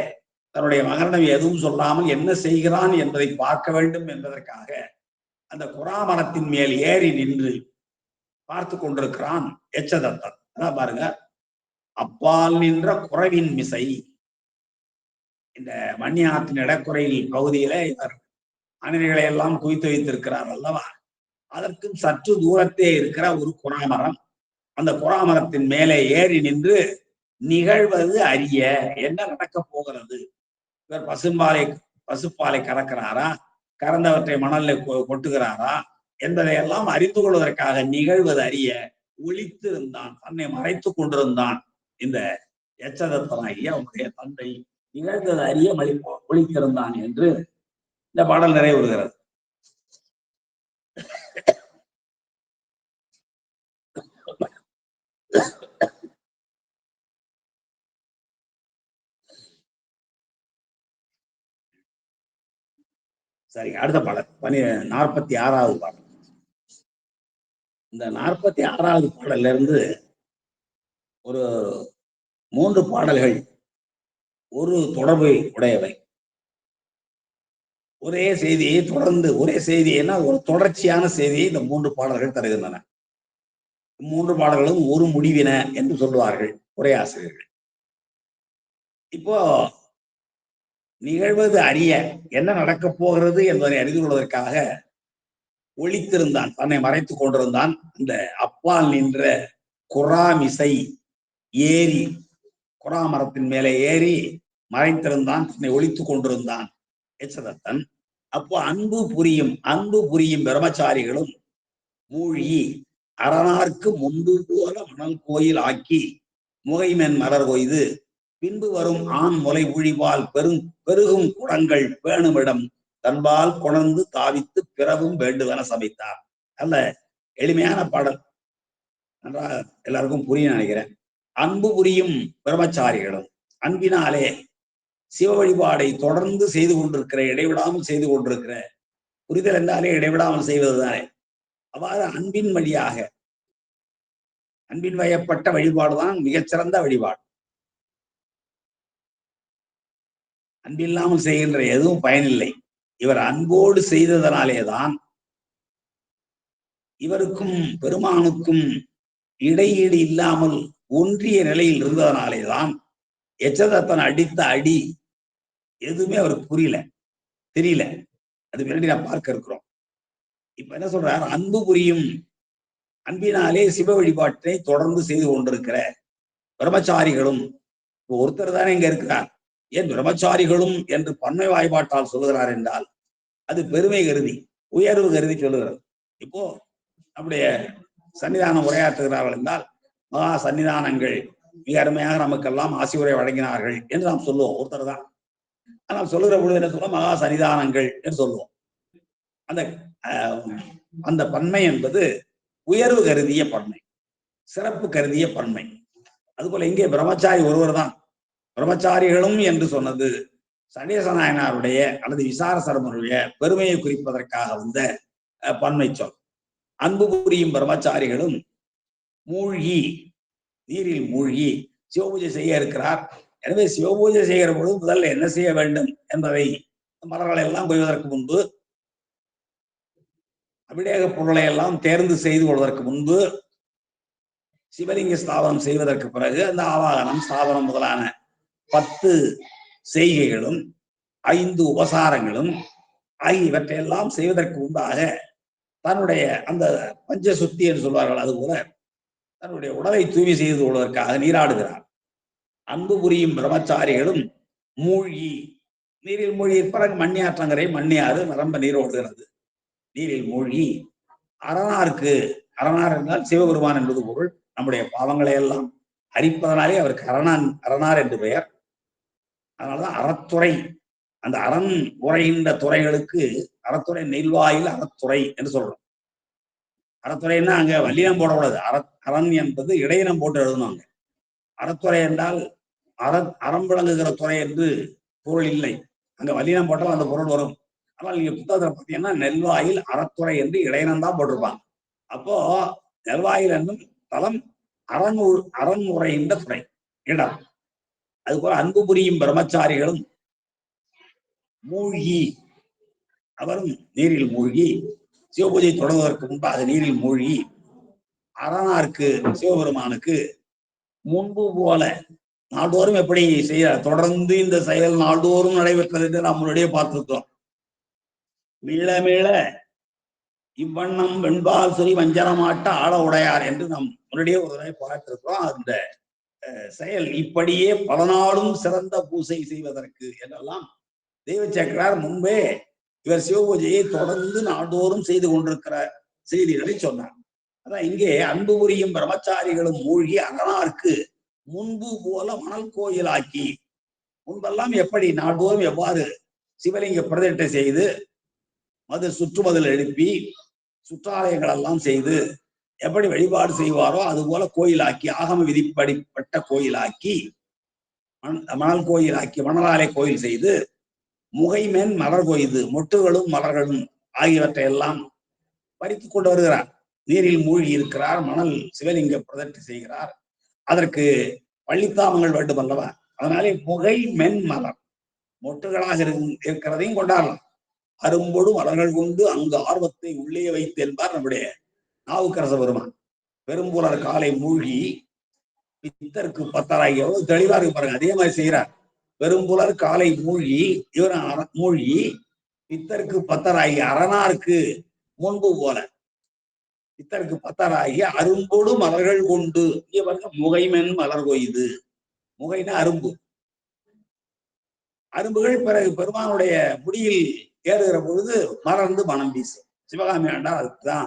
தன்னுடைய மகனிடம் எதுவும் சொல்லாமல் என்ன செய்கிறான் என்பதை பார்க்க வேண்டும் என்பதற்காக அந்த குறாமரத்தின் மேல் ஏறி நின்று பார்த்து கொண்டிருக்கிறான் எச்சதத்தன். அதான் பாருங்க, அப்பால் நின்ற குறவின் மிசை. இந்த மண்ணியாற்றின் இடக்குறையில் பகுதியில இவர் அணில்களை எல்லாம் குவித்து வைத்திருக்கிறார் அல்லவா. அதற்கும் சற்று தூரத்தே இருக்கிற ஒரு குறாமரம். அந்த குறாமரத்தின் மேலே ஏறி நின்று நிகழ்வது அறிய, என்ன நடக்க போகிறது, இவர் பசுப்பாலை கறக்கிறாரா, கறந்தவற்றை மணல்ல கொட்டுகிறாரா என்பதை எல்லாம் அறிந்து கொள்வதற்காக நிகழ்வது அறிய ஒளித்து இருந்தான், தன்னை மறைத்துக் கொண்டிருந்தான். இந்த எச்சதத்தனாகிய அவனுடைய தந்தை நிகழ்ந்தது அறிய ஒளித்திருந்தான் என்று இந்த பாடல் நிறைவுறுகிறது. சரி, அடுத்த பாடல் 46வது பாடல். இந்த 46வது பாடல்ல இருந்து ஒரு 3 பாடல்கள் ஒரு தொடர்பை உடையவை. ஒரே செய்தியை தொடர்ந்து, ஒரே செய்தியைனா ஒரு தொடர்ச்சியான செய்தியை இந்த 3 பாடல்கள் தருகின்றன. 3 பாடல்களும் ஒரு முடிவின என்று சொல்லுவார்கள் உரையாசிரியர்கள். இப்போ நிகழ்வது அறிய, என்ன நடக்கப் போகிறது என்பதை அறிந்து கொள்வதற்காக ஒளித்திருந்தான், தன்னை மறைத்துக் கொண்டிருந்தான். இந்த அப்பால் நின்ற குறாமிசை ஏறி, குறாமரத்தின் மேலே ஏறி மறைத்திருந்தான், தன்னை ஒளித்துக் கொண்டிருந்தான் எச்சதத்தன். அப்போ அன்பு புரியும் பிரம்மச்சாரிகளும் மூழ்கி அரணார்க்கு முன்பு போல மணல் கோயில் ஆக்கி முகைமென் மலர் கொய்து பின்பு வரும் ஆண் முலை ஊழிவால் பெருகும் குடங்கள் பேணுமிடம் தன்பால் கொணர்ந்து தாவித்து பிறவும் வேண்டுவென சமைத்தார். அல்ல, எளிமையான பாடல், நன்றாக எல்லாருக்கும் புரியும் நினைக்கிறேன். அன்பு புரியும் பிரம்மச்சாரிகளும், அன்பினாலே சிவ வழிபாடை தொடர்ந்து செய்து கொண்டிருக்கிற, இடைவிடாமல் செய்து கொண்டிருக்கிற, புரிதல் என்றாலே இடைவிடாமல் செய்வதுதானே. அவ்வாறு அன்பின் வழியாக, அன்பின் வயப்பட்ட வழிபாடுதான் மிகச்சிறந்த வழிபாடு. அன்பில்லாமல் செய்கின்ற எதுவும் பயனில்லை. இவர் அன்போடு செய்ததனாலேதான் இவருக்கும் பெருமானுக்கும் இடையீடு இல்லாமல் ஒன்றிய நிலையில் இருந்ததனாலேதான் எச்சதத்தன் அடித்த அடி எதுவுமே அவருக்கு தெரியல. அது பின்னாடி நான் பார்க்க இருக்கிறோம். இப்ப என்ன சொல்றார், அன்பு புரியும், அன்பினாலே சிவ வழிபாட்டை தொடர்ந்து செய்து கொண்டிருக்கிற பிரம்மச்சாரிகளும், ஒருத்தர் தானே இங்க இருக்கிறார், ஏன் பிரம்மச்சாரிகளும் என்று பன்மை வாய்பாட்டால் சொல்லுகிறார் என்றால் அது பெருமை கருதி, உயர்வு கருதி சொல்லுகிறது. இப்போ நம்முடைய சன்னிதானம் உரையாற்றுகிறார்கள் என்றால் மகா சன்னிதானங்கள் மிக அருமையாக நமக்கெல்லாம் ஆசி உரை வழங்கினார்கள் என்று நாம் சொல்லுவோம், ஒருத்தர் தான். ஆனால் சொல்லுகிற பொழுது என்ன சொல்லுவோம், மகா சன்னிதானங்கள் என்று சொல்லுவோம். அந்த பன்மை என்பது உயர்வு கருதிய பன்மை, சிறப்பு கருதிய பன்மை. அதுபோல இங்கே பிரம்மச்சாரி ஒருவர் தான். பிரம்மச்சாரிகளும் என்று சொன்னது சண்டேச நாயனாருடைய அல்லது விசார சர்மனுடைய பெருமையை குறிப்பதற்காக வந்த பன்மை சொல். அன்பு புரியும் பிரம்மச்சாரிகளும் மூழ்கி, நீரில் மூழ்கி சிவபூஜை செய்ய இருக்கிறார். எனவே சிவபூஜை செய்கிற பொழுது முதல்ல என்ன செய்ய வேண்டும் என்பதை மலர்களை எல்லாம் கொய்வதற்கு முன்பு அபிடேக பொருளை எல்லாம் தேர்ந்து செய்து கொள்வதற்கு முன்பு, சிவலிங்க ஸ்தாபனம் செய்வதற்கு பிறகு அந்த ஆவாகனம் ஸ்தாபனம் முதலான 10 செய்கைகளும் 5 உபசாரங்களும் ஆகியவற்றையெல்லாம் செய்வதற்கு முன்பாக தன்னுடைய அந்த பஞ்ச சுத்தி என்று சொல்வார்கள், அது போல தன்னுடைய உடலை தூய்மை செய்து கொள்வதற்காக நீராடுகிறார். அன்பு புரியும் பிரம்மச்சாரிகளும் மூழ்கி நீரில் மூழ்கி பிறகு மண்ணியாற்றங்கரை மண்ணியாறு நிரம்ப நீர் ஓடுகிறது. நீரில் மூழ்கி அரணார் என்றால் சிவபெருமான் என்பது பொருள். நம்முடைய பாவங்களை எல்லாம் அரிப்பதனாலே அவருக்கு அரணார் என்று பெயர். அதனாலதான் அறத்துறை, அந்த அரண் உரைகின்ற துறைகளுக்கு அறத்துறை நெல்வாயில் அறத்துறை என்று சொல்றோம். அறத்துறைன்னா அங்க வல்லினம் போடக்கூடாது. அரண் என்பது இடையினம் போட்டு எழுதணும். அறத்துறை என்றால் அறம் விளங்குகிற துறை என்று பொருள் இல்லை. அங்க வல்லினம் போட்டால் அந்த பொருள் வரும். ஆனால் நீங்க புத்தகத்துல பார்த்தீங்கன்னா நெல்வாயில் அறத்துறை என்று இடையினம் தான் போட்டிருப்பாங்க. அப்போ நெல்வாயில் என்னும் தலம் அரண் உரைகின்ற துறை இடம். அதுபோல அன்பு புரியும் பிரம்மச்சாரிகளும் மூழ்கி, அவரும் நீரில் மூழ்கி சிவபூஜை தொடங்குவதற்கு முன்பாக நீரில் மூழ்கி அரணாருக்கு சிவபெருமானுக்கு முன்பு போல நாள்தோறும் எப்படி செய்ய தொடர்ந்து இந்த செயல் நாள்தோறும் நடைபெற்றது என்று நாம் முன்னாடியே பார்த்திருக்கிறோம். மீள மீள இவ்வண்ணம் வெண்பால் சுரி வஞ்சனமாட்ட ஆள உடையார் என்று நாம் முன்னாடியே ஒரு தடவை பார்த்திருக்கிறோம். அந்த செயல் இப்படியே பல நாளும் சிறந்த பூசை செய்வதற்கு என்றெல்லாம் தெய்வ சேக்கிழார் முன்பே இவர் சிவபூஜையை தொடர்ந்து நாள்தோறும் செய்து கொண்டிருக்கிற செய்திகளை சொன்னார். அதான் இங்கே அன்பு புரியும் பிரம்மச்சாரிகளும் மூழ்கி அரணார்க்கு முன்பு போல மணல் கோயிலாக்கி, முன்பெல்லாம் எப்படி நாள்தோறும் எவ்வாறு சிவலிங்க பிரதிஷ்டை செய்து சுற்றுமதில் எழுப்பி சுற்றாலயங்கள் எல்லாம் செய்து எப்படி வழிபாடு செய்வாரோ அது போல கோயிலாக்கி, ஆகம விதிப்படிப்பட்ட கோயிலாக்கி, மணல் கோயிலாக்கி, மணலாலை கோயில் செய்து முகைமேன் மலர் கொய்து மொட்டுகளும் மலர்களும் ஆகியவற்றை எல்லாம் பறித்து கொண்டு வருகிறார். நீரில் மூழ்கி இருக்கிறார், மணல் சிவலிங்க பிரதிஷ்டை செய்கிறார். அதற்கு பள்ளித்தாமங்கள் வேண்டும் அல்லவா? அதனாலே முகை மென் மலர் மொட்டுகளாக இருக்கிறதையும் கொண்டாடலாம். அரும்பொடு மலர்கள் கொண்டு அங்கு ஆர்வத்தை உள்ளே வைத்து என்பார் நம்முடைய நாவுக்கரச பெருமான். பெரும்புலர் காலை மூழ்கி பித்தருக்கு பத்தராகி, எவ்வளவு தெளிவா இருக்கு பாருங்க. அதே மாதிரி செய்கிறார். பெரும்புலர் காலை மூழ்கி இவர் மூழ்கி பித்தருக்கு பத்தராகி அரணாருக்கு முன்பு போல பித்தருக்கு பத்தராகி அரும்போடு மலர்கள் கொண்டு இவருக்கு முகைமென் மலர் கொய்து. முகைனா அரும்பு. அரும்புகள் பிறகு பெருமானுடைய முடியில் ஏறுகிற பொழுது மலர்ந்து மனம் வீசும். சிவகாமி ஆண்டால் அதுதான்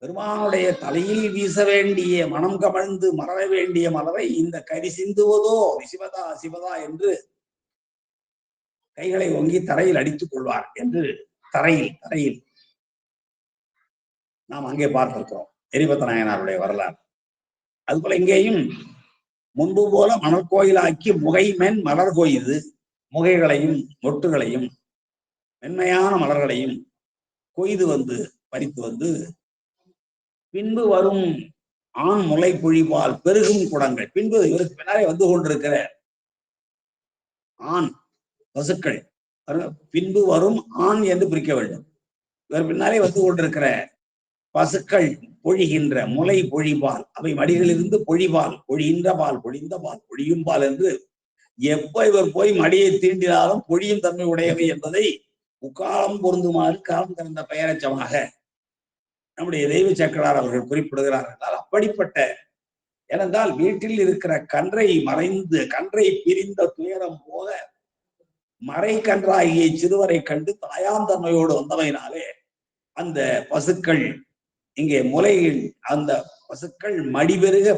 பெருமானுடைய தலையில் வீச வேண்டிய மனம் கமழ்ந்து மலர வேண்டிய மலரை இந்த கரி சிந்துவதோ சிவதா சிவதா என்று கைகளை ஒங்கி தரையில் அடித்துக் கொள்வார் என்று தரையில் நாம் அங்கே பார்த்திருக்கிறோம் எரிபத்த நாயனாருடைய வரலாறு. அதுபோல இங்கேயும் முன்பு போல மணல் கோயிலாக்கி முகைமென் மலர் கொய்து, முகைகளையும் மொட்டுகளையும் மென்மையான மலர்களையும் கொய்து வந்து பறித்து வந்து பின்பு வரும் ஆண் முளை பொழிவால் பெருகும் குடங்கள், பின்பு இவருக்கு பின்னாலே வந்து கொண்டிருக்கிற ஆண் பசுக்கள், பின்பு வரும் ஆண் என்று பிரிக்க வேண்டும். இவர் பின்னாலே வந்து கொண்டிருக்கிற பசுக்கள் பொழிகின்ற முளை பொழிபால், அவை மடிகளிலிருந்து பொழிவால், பொழிகின்ற பால், பொழிந்த பால், பொழியும் பால் என்று எப்ப இவர் போய் மடியை தீண்டினாலும் பொழியும் தன்மை உடையவை என்பதை முக்காலம் பொருந்துமாறு காலம் திறந்த பெயரச்சமாக நம்முடைய தெய்வ சேக்கிழார் அவர்கள் குறிப்பிடுகிறார் என்றால் அப்படிப்பட்ட, ஏனென்றால் வீட்டில் இருக்கிற கன்றை பிரிந்த துயரம் போக மறை கன்றாகிய சிறுவரை கண்டு தாயாந்தன்மையோடு வந்தவையினாலே அந்த பசுக்கள் இங்கே முலையில் அந்த பசுக்கள் மடிபெருக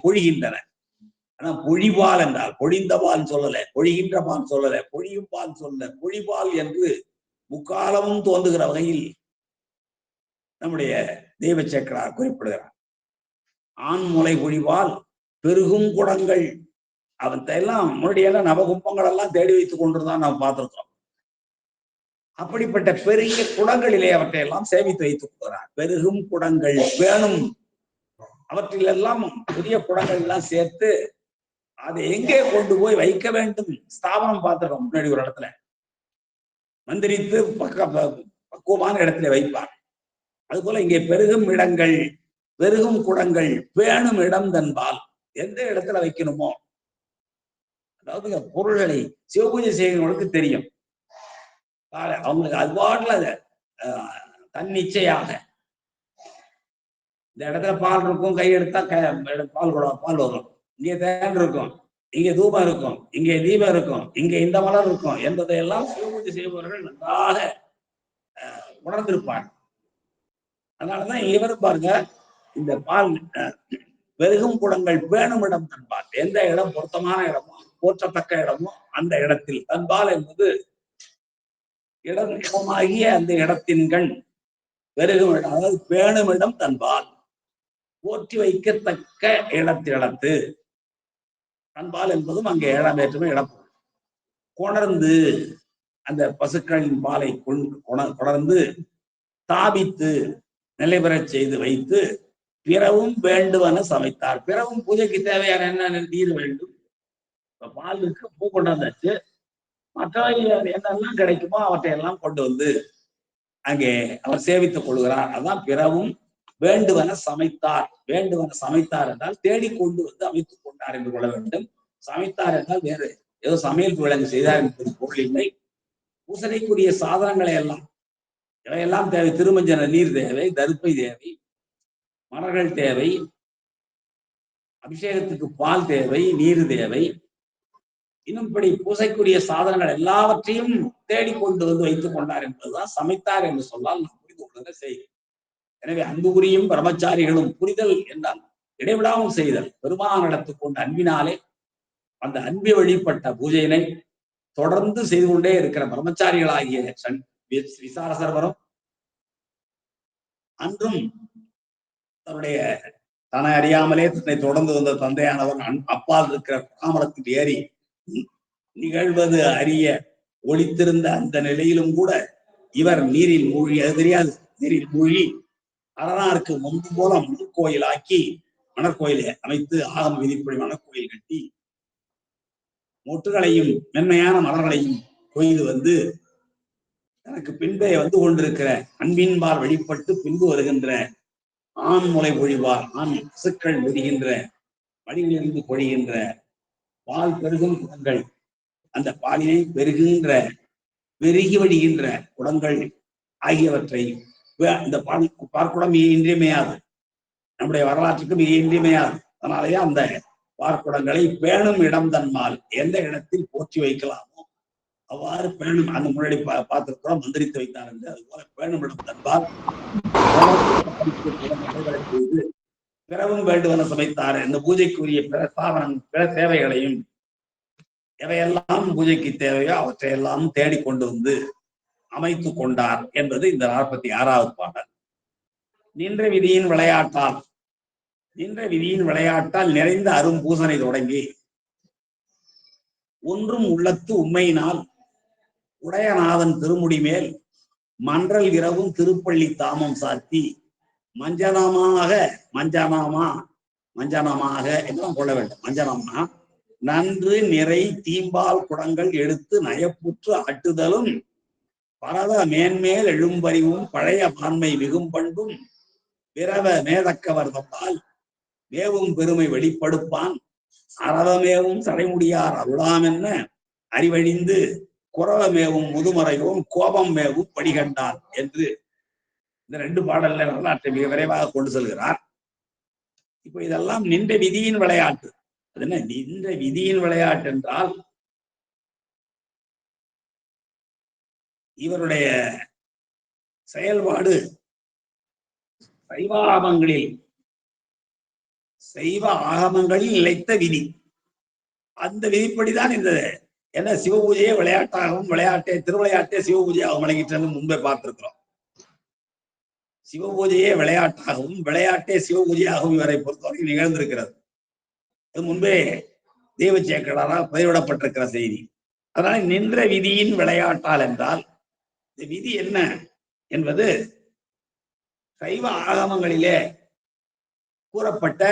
பொழிகின்றன. ஆனா பொழிபால் என்றால் பொழிந்த பால் சொல்லல, பொழிகின்ற பால் சொல்லல, பொழியும் பால் சொல்லல, பொழிபால் என்று முக்காலமும் தோன்றுகிற வகையில் நம்முடைய தெய்வ சேக்கிழார் குறிப்பிடுகிறார். ஆண்முலை பொழிவால் பெருகும் குடங்கள், அவற்றையெல்லாம் முன்னாடியெல்லாம் நவகுப்பங்கள் எல்லாம் தேடி வைத்துக் கொண்டிருந்தான் நாம் பார்த்திருக்கிறோம். அப்படிப்பட்ட பெரிய குடங்களிலே அவற்றை எல்லாம் சேமித்து வைத்துக் கொள்கிறார். பெருகும் குடங்கள் வேணும், அவற்றிலெல்லாம் பெரிய குடங்கள் எல்லாம் சேர்த்து அதை எங்கே கொண்டு போய் வைக்க வேண்டும் ஸ்தாபனம் பார்த்திருக்கோம். முன்னாடி ஒரு இடத்துல மந்திரித்து பக்குவமான இடத்துல வைப்பார். அதுபோல இங்கே பெருகும் இடங்கள், பெருகும் குடங்கள், பேணும் இடம் தன்பால் எந்த இடத்துல வைக்கணுமோ, அதாவது பொருள்களை சிவபூஜை செய்கிறவங்களுக்கு தெரியும். அவங்களுக்கு அது பாட்டுல தன்னிச்சையாக இந்த இடத்துல பால் இருக்கும், கை எடுத்தா பால் வரும், இங்கே தேன் இருக்கும், இங்கே தூபம் இருக்கும், இங்கே தீபம் இருக்கும், இங்கே இந்த மலர் இருக்கும் என்பதையெல்லாம் சிவபூஜை செய்பவர்கள் நன்றாக உணர்ந்திருப்பார். அதனாலதான் இவரும் பாருங்க, இந்த பால் பெருகும் குடங்கள் பேணும் இடம் தன்பால், எந்த இடம் பொருத்தமான இடமோ போற்றத்தக்க இடமோ அந்த இடத்தில், தன்பால் என்பது இடமாகிய அந்த இடத்தின்கள் பெருகும் இடம், அதாவது பேணும் இடம் தன்பால், போற்றி வைக்கத்தக்க இடத்திடத்து. தன்பால் என்பதும் அங்கே ஏழாம் வேற்றுமை இடம். கொணர்ந்து அந்த பசுக்களின் பாலை கொணர்ந்து தாபித்து நிலை பெறச் செய்து வைத்து பிறவும் வேண்டுவன சமைத்தார். பிறவும் பூஜைக்கு தேவையான என்ன நீர் வேண்டும், இப்ப பாலுக்கு பூ கொண்டாந்தாச்சு, மற்றவை என்னெல்லாம் கிடைக்குமோ அவற்றையெல்லாம் கொண்டு வந்து அங்கே அவர் சேவித்துக் கொள்கிறார். அதான் பிறவும் வேண்டுவன சமைத்தார். வேண்டுவன சமைத்தார் என்றால் தேடிக்கொண்டு வந்து அமைத்துக் கொண்டார் என்று கொள்ள வேண்டும். சமைத்தார் என்றால் வேறு ஏதோ சமையல் விலங்கு செய்தார் என்பது பொருள் இல்லை. பூசணைக்குரிய சாதனங்களை எல்லாம் இவையெல்லாம் தேவை. திருமஞ்சன நீர் தேவை, தருப்பை தேவை, மலர்கள் தேவை, அபிஷேகத்துக்கு பால் தேவை, நீர் தேவை, இன்னும் இப்படி பூசைக்குரிய சாதனங்கள் எல்லாவற்றையும் தேடிக்கொண்டு வந்து வைத்துக் கொண்டார் என்பதுதான் சமைத்தார் என்று சொன்னால் நாம் புரிந்து கொள்கிற செய்தி. எனவே அன்பு புரியும் பிரம்மச்சாரிகளும் புரிதல் என்றால் இடைவிடாமல் செய்தல், பெருமானிடத்து கொண்ட அன்பினாலே அந்த அன்பை வழிபட்ட பூஜையினை தொடர்ந்து செய்து கொண்டே இருக்கிற பிரம்மச்சாரிகளாகிய விசாரசர்வரும் அன்றும் தன்னுடைய தன்னை அறியாமலே தன்னை தொடர்ந்து வந்த தந்தையானவர் அப்பால் இருக்கிற காமரத்தில் ஏறி நிகழ்வது அறிய ஒளித்திருந்த அந்த நிலையிலும் கூட இவர் நீரில் மூழ்கி, அது தெரியாது, நீரில் மூழ்கி அரணாருக்கு முன்பு போல மணற்கோயில் ஆக்கி மணற்கோயிலை அமைத்து ஆகம் விதிப்படி மணற்கோயில் கட்டி மொட்டுகளையும் மென்மையான மலர்களையும் கொய்து வந்து எனக்கு பின்பே வந்து கொண்டிருக்கிற அன்பின்பால் வெளிப்பட்டு பின்பு வருகின்ற ஆண் முளை பொழிவார், ஆண் பசுக்கள் விடுகின்ற வழியிலிருந்து பொழிகின்ற பால் பெருகும் குடங்கள், அந்த பாலினை பெருகின்ற பெருகி வடிகின்ற குடங்கள் ஆகியவற்றை இந்த பார்க்குடம் மிக இன்றியமையாது, நம்முடைய வரலாற்றுக்கு மிக இன்றியமையாது. அதனாலேயே அந்த பார்க்குடங்களை பேணும் இடம் தன்மால் எந்த இடத்தில் போற்றி வைக்கலாமோ அவ்வாறு பேணும், அந்த முன்னாடி பார்த்திருக்கிறோம், மந்திரித்து வைத்தார் என்று. அதுபோல பேணும் இடம் தன்பால் செய்து பிறவும் வேண்டுவன சமைத்தார். இந்த பூஜைக்குரிய பிற சாதனம் பிற தேவைகளையும் எவையெல்லாம் பூஜைக்கு தேவையோ அவற்றையெல்லாம் தேடிக்கொண்டு வந்து அமைத்து கொண்டார் என்பது இந்த 46வது பாடல். நின்ற விதியின் விளையாட்டால், நின்ற விதியின் விளையாட்டால் நிறைந்த அரும் பூசனை தொடங்கி ஒன்றும் உள்ளத்து உண்மையினால் உடையநாதன் திருமுடி மேல் மன்றல் இரவும் திருப்பள்ளி தாமம் சாத்தி மஞ்சனமாக என்றும் கொள்ள வேண்டும். மஞ்சனமா நன்று நிறை தீம்பால் குடங்கள் எடுத்து நயப்புற்று ஆட்டுதலும் பரவ மேன்மேல் எழும்பறிவும் பழைய பான்மை மிகும் பண்பும் பிறவ மேதக்கவர் தப்பால் மேவும் பெருமை வெளிப்படுப்பான் அறவமேவும் தடைமுடியார் அருளாம் என்ன அறிவழிந்து குறவமேவும் முதுமறைவும் கோபம் மேவும் படிகண்டான் என்று இந்த 2 பாடல்ல வரலாற்றை மிக விரைவாக கொண்டு செல்கிறார். இப்போ இதெல்லாம் நின்ற விதியின் விளையாட்டு. அது என்ன நின்ற விதியின் விளையாட்டு என்றால், இவருடைய செயல்பாடு சைவ ஆகமங்களில் நிலைத்த விதி. அந்த விதிப்படிதான் இந்த என்ன சிவபூஜையே விளையாட்டாகவும் திருவிளையாட்டே சிவபூஜையாகவும் விளங்கிட்டு முன்பே பார்த்திருக்கிறோம். சிவபூஜையே விளையாட்டாகவும் விளையாட்டே சிவபூஜையாகவும் இவரை பொறுத்தவரை நிகழ்ந்திருக்கிறது. அது முன்பே தெய்வச்சேக்கடாரால் பதிவிடப்பட்டிருக்கிற செய்தி. அதனால நின்ற விதியின் விளையாட்டால் என்றால் இந்த விதி என்ன என்பது சைவ ஆகமங்களிலே கூறப்பட்ட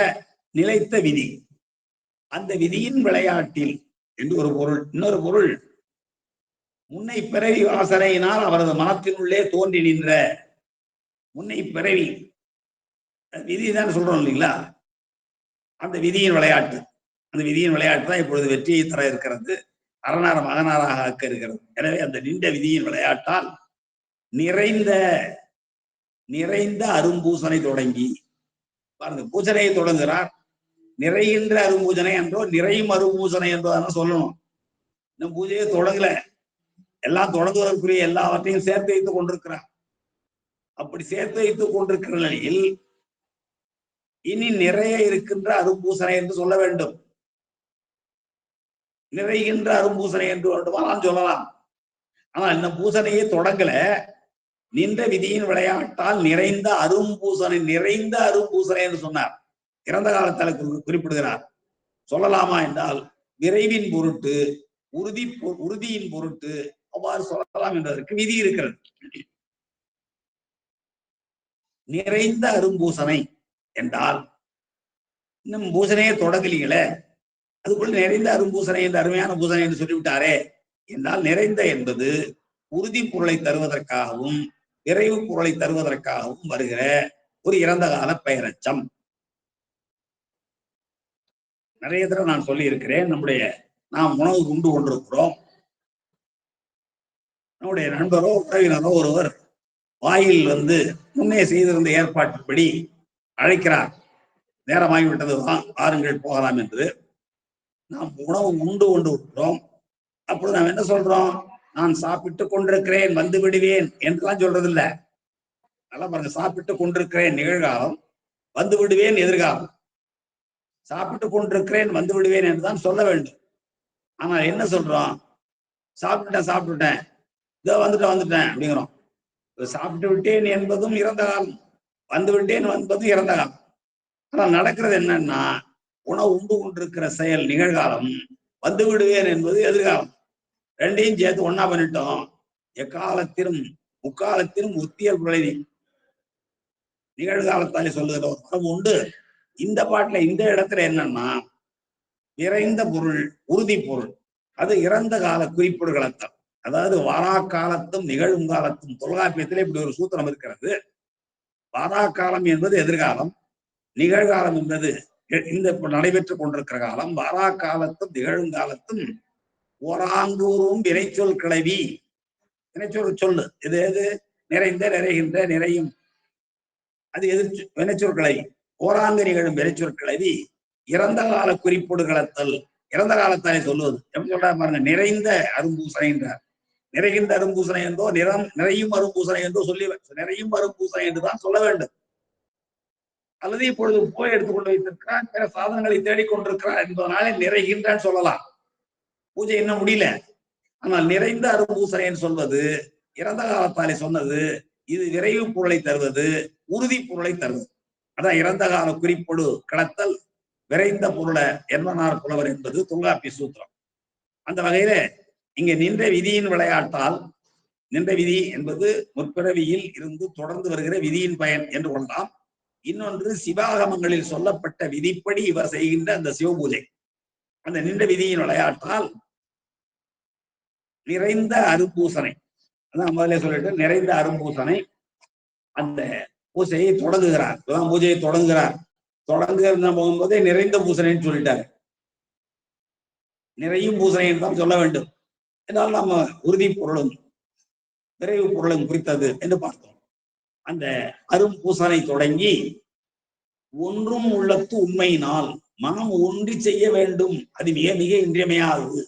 நிலைத்த விதி. அந்த விதியின் விளையாட்டில் என்று ஒரு பொருள். இன்னொரு பொருள், முன்னை பிறவி வாசனையினால் அவரது மனத்தினுள்ளே தோன்றி நின்ற முன்னை பிறவி விதி தான் சொல்றோம் இல்லைங்களா? அந்த விதியின் விளையாட்டு, அந்த விதியின் விளையாட்டு தான் இப்பொழுது வெற்றியை தர இருக்கிறது, அரணார மகனாராக ஆக்க இருக்கிறது. எனவே அந்த நின்ற விதியின் விளையாட்டால் நிறைந்த நிறைந்த அரும்பூசனை தொடங்கி பாருங்க, பூசனையை தொடங்குகிறார். நிறைகின்ற அரும்பூஜனை என்றோ நிறையும் அரும்பூசனை என்றோ சொல்லணும். இன்னும் பூஜையை தொடங்கல, எல்லாம் தொடங்குவதற்குரிய எல்லாவற்றையும் சேர்த்து வைத்துக் கொண்டிருக்கிறார். அப்படி சேர்த்து வைத்துக் கொண்டிருக்கிற நிலையில் இனி நிறைய இருக்கின்ற அரும்பூசனை என்று சொல்ல வேண்டும். நிறைகின்ற அரும்பூசனை என்று வேண்டுமானால் சொல்லலாம். ஆனால் இந்த பூசனையே தொடங்கல, நின்ற விதியின் விளையாட்டால் நிறைந்த அரும்பூசனை என்று சொன்னார். இறந்த காலத்தால் குறிப்பிடுகிறார். சொல்லலாமா என்றால் விரைவின் பொருட்டு, உறுதியின் பொருட்டு அவ்வாறு சொல்லலாம் என்பதற்கு விதி இருக்கிறது. நிறைந்த அரும்பூசனை என்றால் இன்னும் பூசனையே தொடங்கலீங்களே, அதுக்குள்ள நிறைந்த அரும்பூசனை என்று அருமையான பூசனை என்று சொல்லிவிட்டாரே என்றால், நிறைந்த என்பது உறுதி பொருளை தருவதற்காகவும் விரைவு பொருளை தருவதற்காகவும் வருகிற ஒரு இறந்த கால பெயரச்சம். நிறைய தடவை நான் சொல்லி இருக்கிறேன். நாம் உணவு உண்டு கொண்டிருக்கிறோம். நம்முடைய நண்பரோ உறவினரோ ஒருவர் வாயில் முன்னே செய்திருந்த ஏற்பாட்டுப்படி அழைக்கிறார். நேரமாகிவிட்டது, வாருங்கள் போகலாம் என்று. நாம் உணவு உண்டு கொண்டு இருக்கிறோம். அப்பொழுது நாம் என்ன சொல்றோம்? நான் சாப்பிட்டுக் கொண்டிருக்கிறேன், வந்து விடுவேன் என்றுதான் சொல்றது இல்ல. நல்லா பாருங்க, சாப்பிட்டுக் கொண்டிருக்கிறேன் நிகழ்காலம், வந்து விடுவேன் எதிர்காலம். சாப்பிட்டுக் கொண்டிருக்கிறேன், வந்து விடுவேன் என்றுதான் சொல்ல வேண்டும். ஆனால் என்ன சொல்றோம்? சாப்பிட்டுட்டேன் இதோ வந்துட்டேன் அப்படிங்கிறோம். சாப்பிட்டு விட்டேன் என்பதும் இறந்த காலம், வந்து விட்டேன் என்பதும் இறந்த காலம். ஆனால் நடக்கிறது என்னன்னா, உணவு உண்டு கொண்டிருக்கிற செயல் நிகழ்காலம், வந்து விடுவேன் என்பது எதிர்காலம். ரெண்டையும் சேர்த்து ஒன்னா பண்ணிட்டோம். எக்காலத்திலும் முக்காலத்திலும் ஒத்தியல் விளைவி நிகழ்காலத்தாலே சொல்லுகிற ஒரு மரபு உண்டு. இந்த பாட்டுல இந்த இடத்துல என்னன்னா, விரைந்த பொருள், உறுதி பொருள், அது இறந்த கால குறிப்புகளத்தான். அதாவது வாரா காலத்தும் நிகழும் காலத்தும் தொல்காப்பியத்திலே இப்படி ஒரு சூத்திரம் இருக்கிறது. வாரா காலம் என்பது எதிர்காலம், நிகழ்காலம் என்பது இந்த நடைபெற்றுக் கொண்டிருக்கிற காலம். வாரா காலத்தும் நிகழும் காலத்தும் ஓராங்கூறும் வினைச்சொல் கிளவி. வினைச்சொல் சொல்லு இது எது? நிறைந்த, நிறைகின்ற, நிறையும், அது வினைச்சொல் கிளவி. ஓராங்கு நிகழும் வினைச்சொல் கிளவி இறந்த கால குறிப்பொடுகளத்தல், இறந்த காலத்தாலே சொல்லுவது. எப்படி சொல்றா பாருங்க, நிறைந்த அரும்பூசனை என்றார். நிறைகின்ற அரும்பூசனை என்றோ நிறையும் அரும்பூசனை என்றோ சொல்லி, நிறையும் அரும்பூசனை என்றுதான் சொல்ல வேண்டும். அல்லது இப்பொழுது போய் எடுத்துக்கொண்டு வைத்திருக்கிறான், பிற சாதனங்களை தேடிக்கொண்டிருக்கிறான் என்பதனாலே நிறைகின்றான் சொல்லலாம். பூஜை என்ன முடியல. ஆனால் நிறைந்த அரும்பூசனைன்னு சொல்வது இறந்த காலத்தாலே சொன்னது. இது விரைவு பொருளை தருவது, உறுதி பொருளை தருவது. அதான் இறந்த கால குறிப்பொடு கடத்தல் விரைந்த பொருளை என்மனார் புலவர் என்பது தொல்காப்பிய சூத்திரம். அந்த வகையில இங்க நின்ற விதியின் விளையாட்டால், நின்ற விதி என்பது முற்பிறவியில் இருந்து தொடர்ந்து வருகிற விதியின் பயன் என்று கொள்ளலாம். இன்னொன்று சிவாகமங்களில் சொல்லப்பட்ட விதிப்படி இவர் செய்கின்ற அந்த சிவபூஜை, அந்த நின்ற விதியின் விளையாட்டால் நிறைந்த அரும்பூசனை, அதான் முதலே சொல்லிட்டு நிறைந்த அரும்பூசனை அந்த பூசையை தொடங்குகிறார். பூஜையை தொடங்குகிறார். தொடங்குகிற போகும்போதே நிறைந்த பூசனைன்னு சொல்லிட்டாரு. நிறையும் பூசனை தான் சொல்ல வேண்டும் என்றால் நம்ம உறுதி பொருளும் விரைவு பொருளும் குறித்தது என்று பார்த்தோம். அந்த அரும்பூசனை தொடங்கி ஒன்றும் உள்ளத்து உண்மையினால் மனம் ஒன்றி செய்ய வேண்டும், அது மிக மிக இன்றியமையாதது.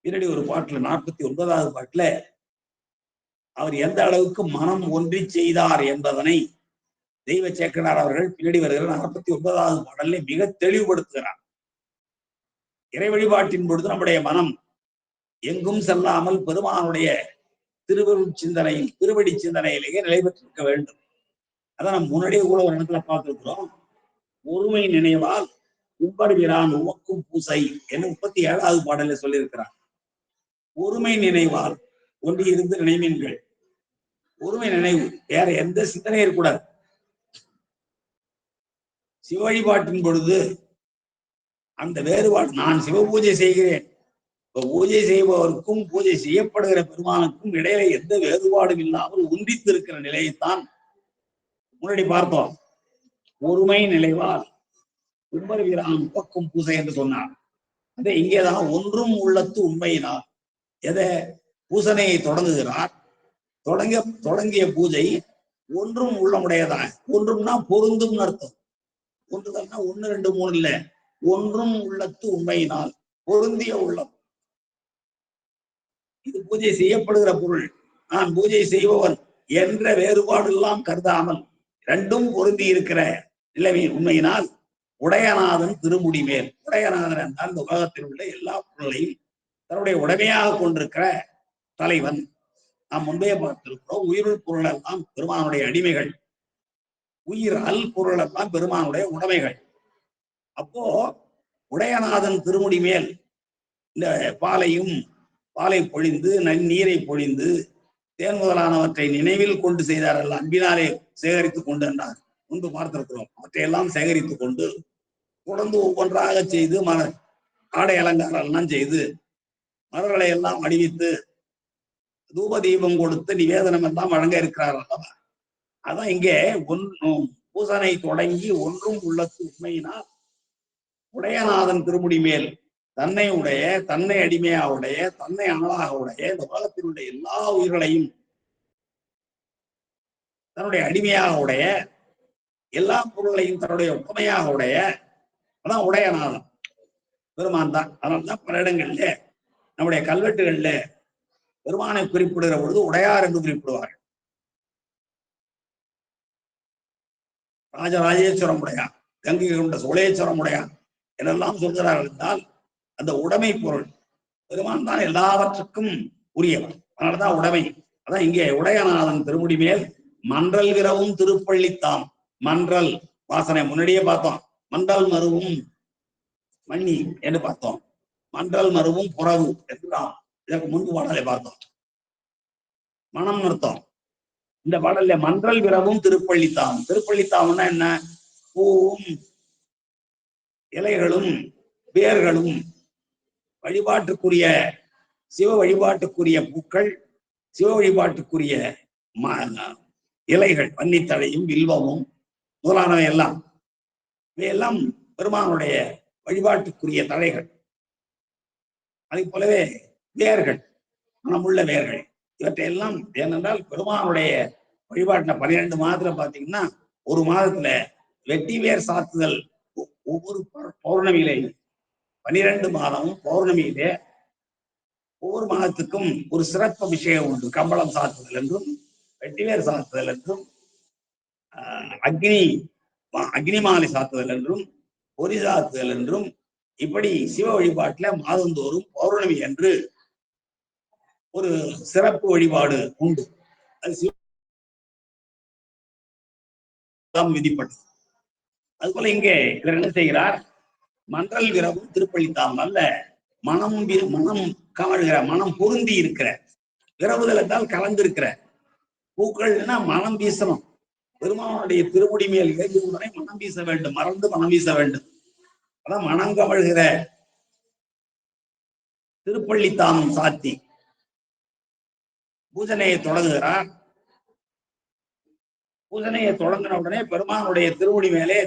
பின்னாடி ஒரு பாட்டுல 49வது பாட்டுல அவர் எந்த அளவுக்கு மனம் ஒன்றி செய்தார் என்பதனை தெய்வ சேக்கனார் அவர்கள் பின்னாடி வருகிற 49வது பாடலை மிக தெளிவுபடுத்துகிறார். இறை வழிபாட்டின் பொழுது நம்முடைய மனம் எங்கும் செல்லாமல் பெருமானுடைய திருவருள் சிந்தனையில், திருவடி சிந்தனையிலேயே நிலை பெற்றிருக்க வேண்டும். அதான் நம்ம முன்னாடியே கூட ஒரு இடத்துல பார்த்திருக்கிறோம். ஒருமை நினைவால் உம்பர்கிறான் உமக்கும் பூசை என்று 37வது பாடலில் சொல்லியிருக்கிறார். ஒருமை நினைவால் ஒன்றி இருந்து நினைவீன்கள். ஒருமை நினைவு, வேற எந்த சிந்தனையும் இருக்கக்கூடாது. சிவ வழிபாட்டின் பொழுது அந்த வேறுபாடு, நான் சிவ பூஜை செய்கிறேன், பூஜை செய்பவருக்கும் பூஜை செய்யப்படுகிற பெருமானுக்கும் இடையில எந்த வேறுபாடும் இல்லாமல் ஒன்றித்திருக்கிற நிலையைத்தான் முன்னாடி பார்த்தோம். ஒருமை நிலைவால் உம்பர் வீரான் உப்பக்கும் பூசை என்று சொன்னார். அதே இங்கேதான் ஒன்றும் உள்ளத்து உண்மையினால் எதை பூசனையை தொடங்குகிறார். தொடங்கிய பூஜை ஒன்றும் உள்ளமுடையதான். ஒன்றும்னா பொருந்தும் அர்த்தம். ஒன்றுதல்னா 1 2 3 இல்ல, ஒன்றும் உள்ளத்து உண்மையினால் பொருந்திய உள்ளம். இது பூஜை செய்யப்படுகிற பொருள், நான் பூஜை செய்பவன் என்ற வேறுபாடு எல்லாம் கருதாமல் ரெண்டும் பொருந்தி இருக்கிற நிலைமை உண்மையினால் உடையநாதன் திருமுடி மேல். உடையநாதன் என்றால் இந்த உலகத்தில் உள்ள எல்லா பொருளையும் தன்னுடைய உடைமையாக கொண்டிருக்கிற தலைவன். நாம் முன்பே பார்த்திருக்கிறோம். உயிருள் பொருள் எல்லாம் பெருமானுடைய அடிமைகள், உயிர் அல் பொருள் எல்லாம் பெருமானுடைய உடைமைகள். அப்போ உடையநாதன் திருமுடி மேல் இந்த பாலை பொழிந்து நன்னீரை பொழிந்து தேன் முதலானவற்றை நினைவில் கொண்டு செய்தார்கள். அன்பினாலே சேகரித்துக் கொண்டு என்றார். முன்பு பார்த்திருக்கிறோம். அவற்றையெல்லாம் சேகரித்துக் கொண்டு தொடர்ந்து ஒவ்வொன்றாக செய்து ஆடை அலங்காரம் எல்லாம் செய்து மலர்களை எல்லாம் அணிவித்து தூப தீபம் கொடுத்து நிவேதனம் எல்லாம் வழங்க இருக்கிறார் அல்லவா. அதான் இங்கே பூசனை தொடங்கி ஒன்றும் உள்ளத்து உண்மையினால் உடையநாதன் திருமுடி மேல் தன்னை உடைய, தன்னை அடிமையா உடைய, தன்னை ஆளாக உடைய இந்த உலகத்தினுடைய எல்லா உயிர்களையும் தன்னுடைய அடிமையாக உடைய, எல்லா பொருளையும் தன்னுடைய உண்மையாக உடைய, அதான் உடையநாதன் பெருமான் தான். அதனால்தான் பல இடங்கள்ல நம்முடைய கல்வெட்டுகள்ல பெருமானை குறிப்பிடுகிற பொழுது உடையார் என்று குறிப்பிடுவார்கள். ராஜராஜேஸ்வரம் உடையார், கங்கை கொண்ட சோழேஸ்வரம் உடையார் என்றெல்லாம் சொல்கிறார்கள் என்றால் அந்த உடைமை பொருள் பெருமான் தான் எல்லாவற்றுக்கும் உரியவர். அதனாலதான் உடைமை. அதான் இங்கே உடையநாதன் திருமுடி மேல் மன்றல் விரவும் திருப்பள்ளித்தாம். மன்றல் வாசனை முன்னாடியே பார்த்தோம். மன்றல் மருவும் மண்ணி என்று பார்த்தோம். மன்றல் மருவும் புறவு என்றுதான் இதற்கு முன்பு பாடலை பார்த்தோம். மனம் நிறுத்தம். இந்த பாடல்ல மன்றல் விரவும் திருப்பள்ளித்தாம். திருப்பள்ளித்தாம்னா என்ன? பூவும் இலைகளும் வேர்களும் வழிபாட்டுக்குரிய சிவ வழிபாட்டுக்குரிய பூக்கள், சிவ வழிபாட்டுக்குரிய இலைகள், வன்னித்தழையும் வில்வமும் முதலானவை எல்லாம் இவையெல்லாம் பெருமானுடைய வழிபாட்டுக்குரிய தழைகள். அதை போலவே வேர்கள், மனமுள்ள வேர்கள், இவற்றையெல்லாம் ஏனென்றால் பெருமானுடைய வழிபாட்டில் 12 மாதத்துல பாத்தீங்கன்னா ஒரு மாதத்துல வெட்டி வேர் சாத்துதல் ஒவ்வொரு பௌர்ணமியிலையும் 12 மாதமும் பௌர்ணமியிலே ஒவ்வொரு மாதத்துக்கும் ஒரு சிறப்பு அபிஷேகம் உண்டு. கம்பளம் சாத்துதல் என்றும் வெட்டிவேர் சாத்துதல் என்றும் அக்னி மாலை சாத்துதல் என்றும் பொறி சாத்துதல் என்றும் இப்படி சிவ வழிபாட்டுல மாதந்தோறும் பௌர்ணமி என்று ஒரு சிறப்பு வழிபாடு உண்டு. அது சிவம் விதிப்பட்டது. அதுபோல இங்கே இவர் என்ன செய்கிறார்? மன்றல் விரவும் திருப்பள்ளித்தாம். அல்ல மனம் கமழ்கிற, மனம் பொருந்தி இருக்கிற, விரவுதல் என்றால் கலந்திருக்கிற பூக்கள்னா மனம் வீசணும். பெருமானுடைய திருமுடி மேல் இறங்கி உடனே மனம் வீச வேண்டும், மறந்து மனம் வீச வேண்டும். அதான் மனம் கமழ்கிற திருப்பள்ளித்தாமம் சாத்தி பூஜனையை தொடங்குகிறார். பூஜனையை தொடங்கின உடனே பெருமானுடைய திருமுடி மேலே